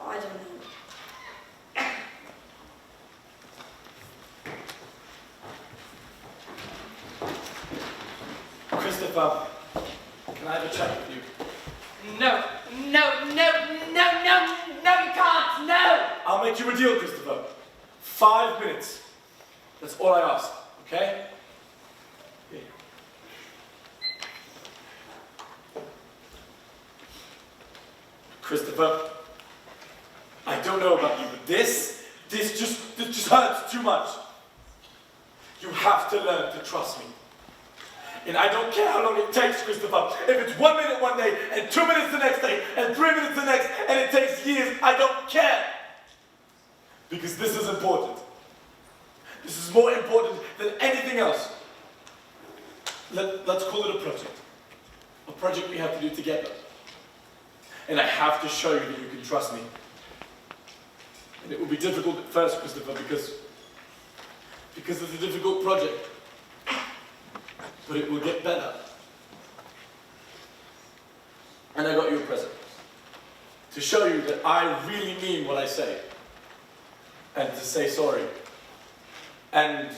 I don't know. Christopher, can I have a chat with you? No, you can't, no! I'll make you a deal, Christopher. 5 minutes. That's all I ask, okay? Here. Christopher, I don't know about you, but this just hurts too much. You have to learn to trust me. And I don't care how long it takes, Christopher. If it's 1 minute one day, and 2 minutes the next day, and 3 minutes the next, and it takes years, I don't care. Because this is important. This is more important than anything else. Let's call it a project. A project we have to do together. And I have to show you that you can trust me. And it will be difficult at first, Christopher, because it's a difficult project. But it will get better. And I got you a present. To show you that I really mean what I say. And to say sorry. And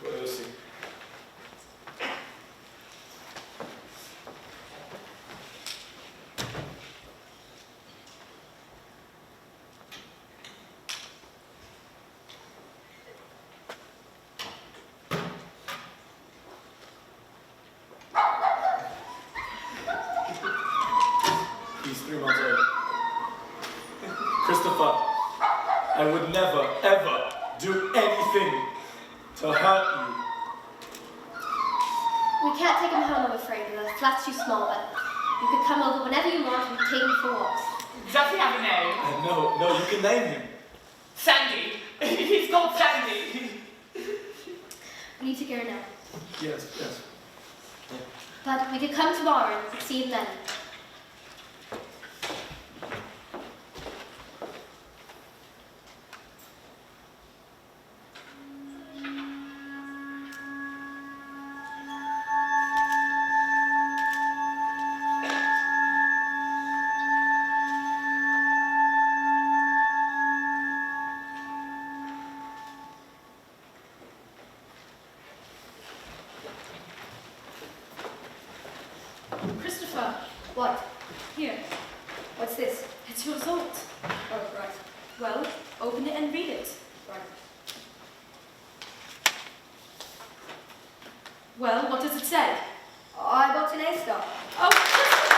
what else? He's 3 months old. Christopher, I would never, ever do anything to hurt you. We can't take him home, I'm afraid. The flat's too small, but you could come over whenever you want and take him for walks. Does he have a name? No, you can name him. Sandy. He's called Sandy. We need to go now. Yes. But we could come tomorrow and see him then. Christopher, What? here. What's this? It's your result. Oh, right. Well, open it and read it. Right. Well, what does it say? I got an A star. Oh, Christopher!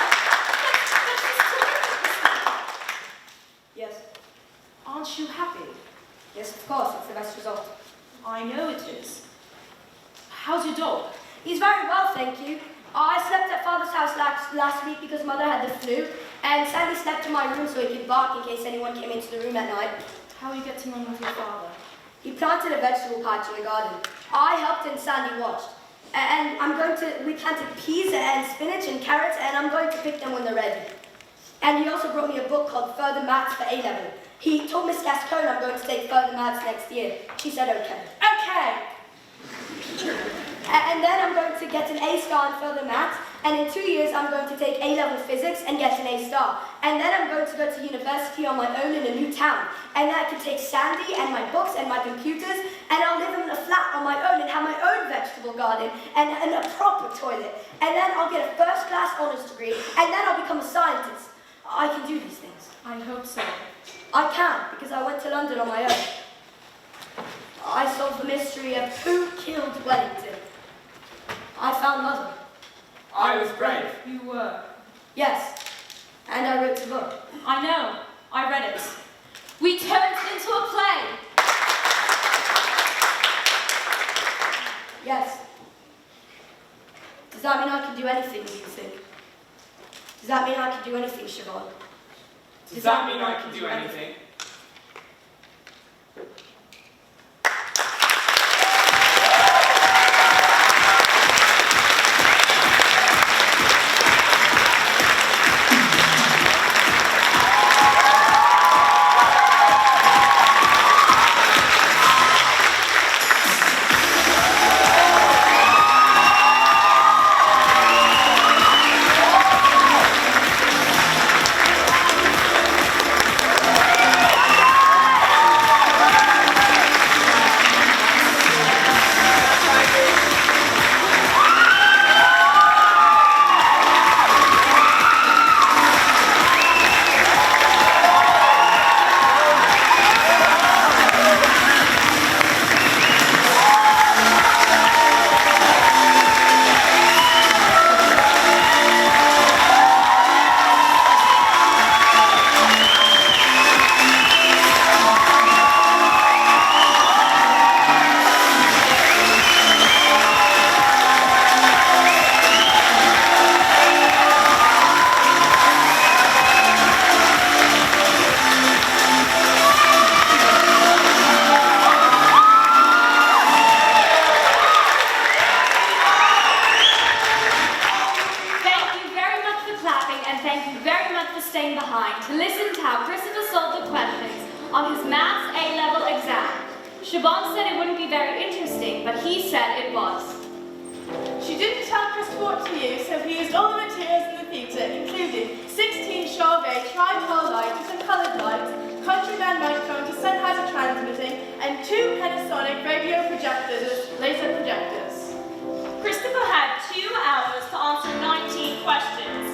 Yes. Aren't you happy? Yes, of course. It's the best result. I know it is. How's your dog? He's very well, thank you. I slept at Father's house last week because Mother had the flu, and Sandy slept in my room so he could bark in case anyone came into the room at night. How are you getting on with your father? He planted a vegetable patch in the garden. I helped and Sandy watched. And we planted peas and spinach and carrots, and I'm going to pick them when they're ready. And he also brought me a book called Further Maths for A-Level. He told Miss Gascone I'm going to take Further Maths next year. She said okay. Okay. And then I'm going to get an A star in Further Maths, and in 2 years I'm going to take A-Level Physics and get an A star. And then I'm going to go to university on my own in a new town. And then I can take Sandy and my books and my computers, and I'll live in a flat on my own and have my own vegetable garden and a proper toilet. And then I'll get a first-class honors degree, and then I'll become a scientist. I can do these things. I hope so. I can, because I went to London on my own. I solved the mystery of who killed Wellington. I found Mother. I was brave. You were. Yes, and I wrote a book. I know. I read it. We turned it into a play. Yes. Does that mean I can do anything, do you think? Does that mean I can do anything, Siobhan? Does that mean I can do anything? Siobhan said it wouldn't be very interesting, but he said it was. She didn't tell Christopher what to use, so he used all the materials in the theatre, including 16 Chauvet tri-tall lights and coloured lights, Countryman microphone to Sennheiser transmitting, and 2 Panasonic radio projectors, laser projectors. Christopher had 2 hours to answer 19 questions,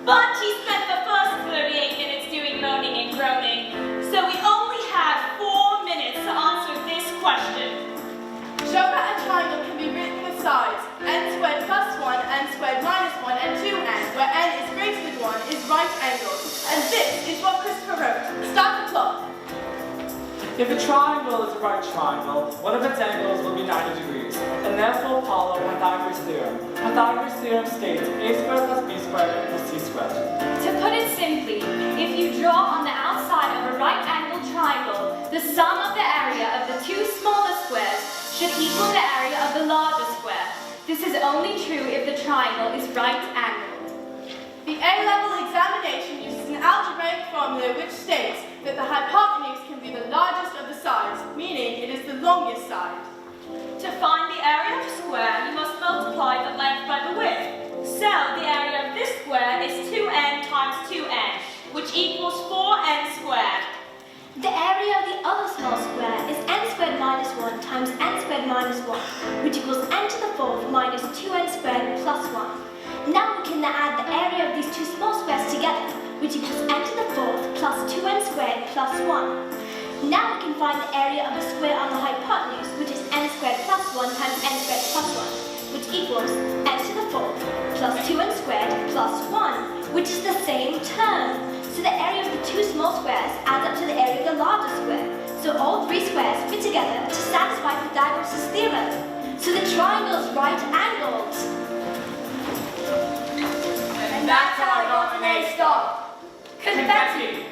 but he spent the first 38 minutes doing moaning and groaning, so we only had 4 minutes to answer this question. Show that a triangle can be written with sides n squared plus 1, n squared minus 1, and 2n, where n is greater than 1 is right angled. And this is what Christopher wrote. Start the clock. If a triangle is a right triangle, one of its angles will be 90 degrees, and therefore follow Pythagoras' theorem. Pythagoras' theorem states a squared plus b squared equals c squared. To put it simply, if you draw on the outside of a right-angled triangle, the sum of the area of the 2 smaller squares should equal the area of the larger square. This is only true if the triangle is right-angled. The A-level examination uses an algebraic formula which states that the hypotenuse can be the largest of the sides, meaning it is the longest side. To find the area of a square, you must multiply the length by the width. So the area of this square is 2n times 2n, which equals 4n squared. The area of the other small square is n squared minus 1 times n squared minus 1, which equals n to the 4th minus 2n squared plus 1. Now we can to add the area of these two small squares together, which equals n to the fourth plus 2n squared plus 1. Now we can find the area of the square on the hypotenuse, which is n squared plus 1 times n squared plus 1, which equals n to the fourth plus 2n squared plus 1, which is the same term. So the area of the two small squares adds up to the area of the larger square. So all three squares fit together to satisfy Pythagoras' theorem. So the triangle is right angled. And that's how I got an A star. Confetti!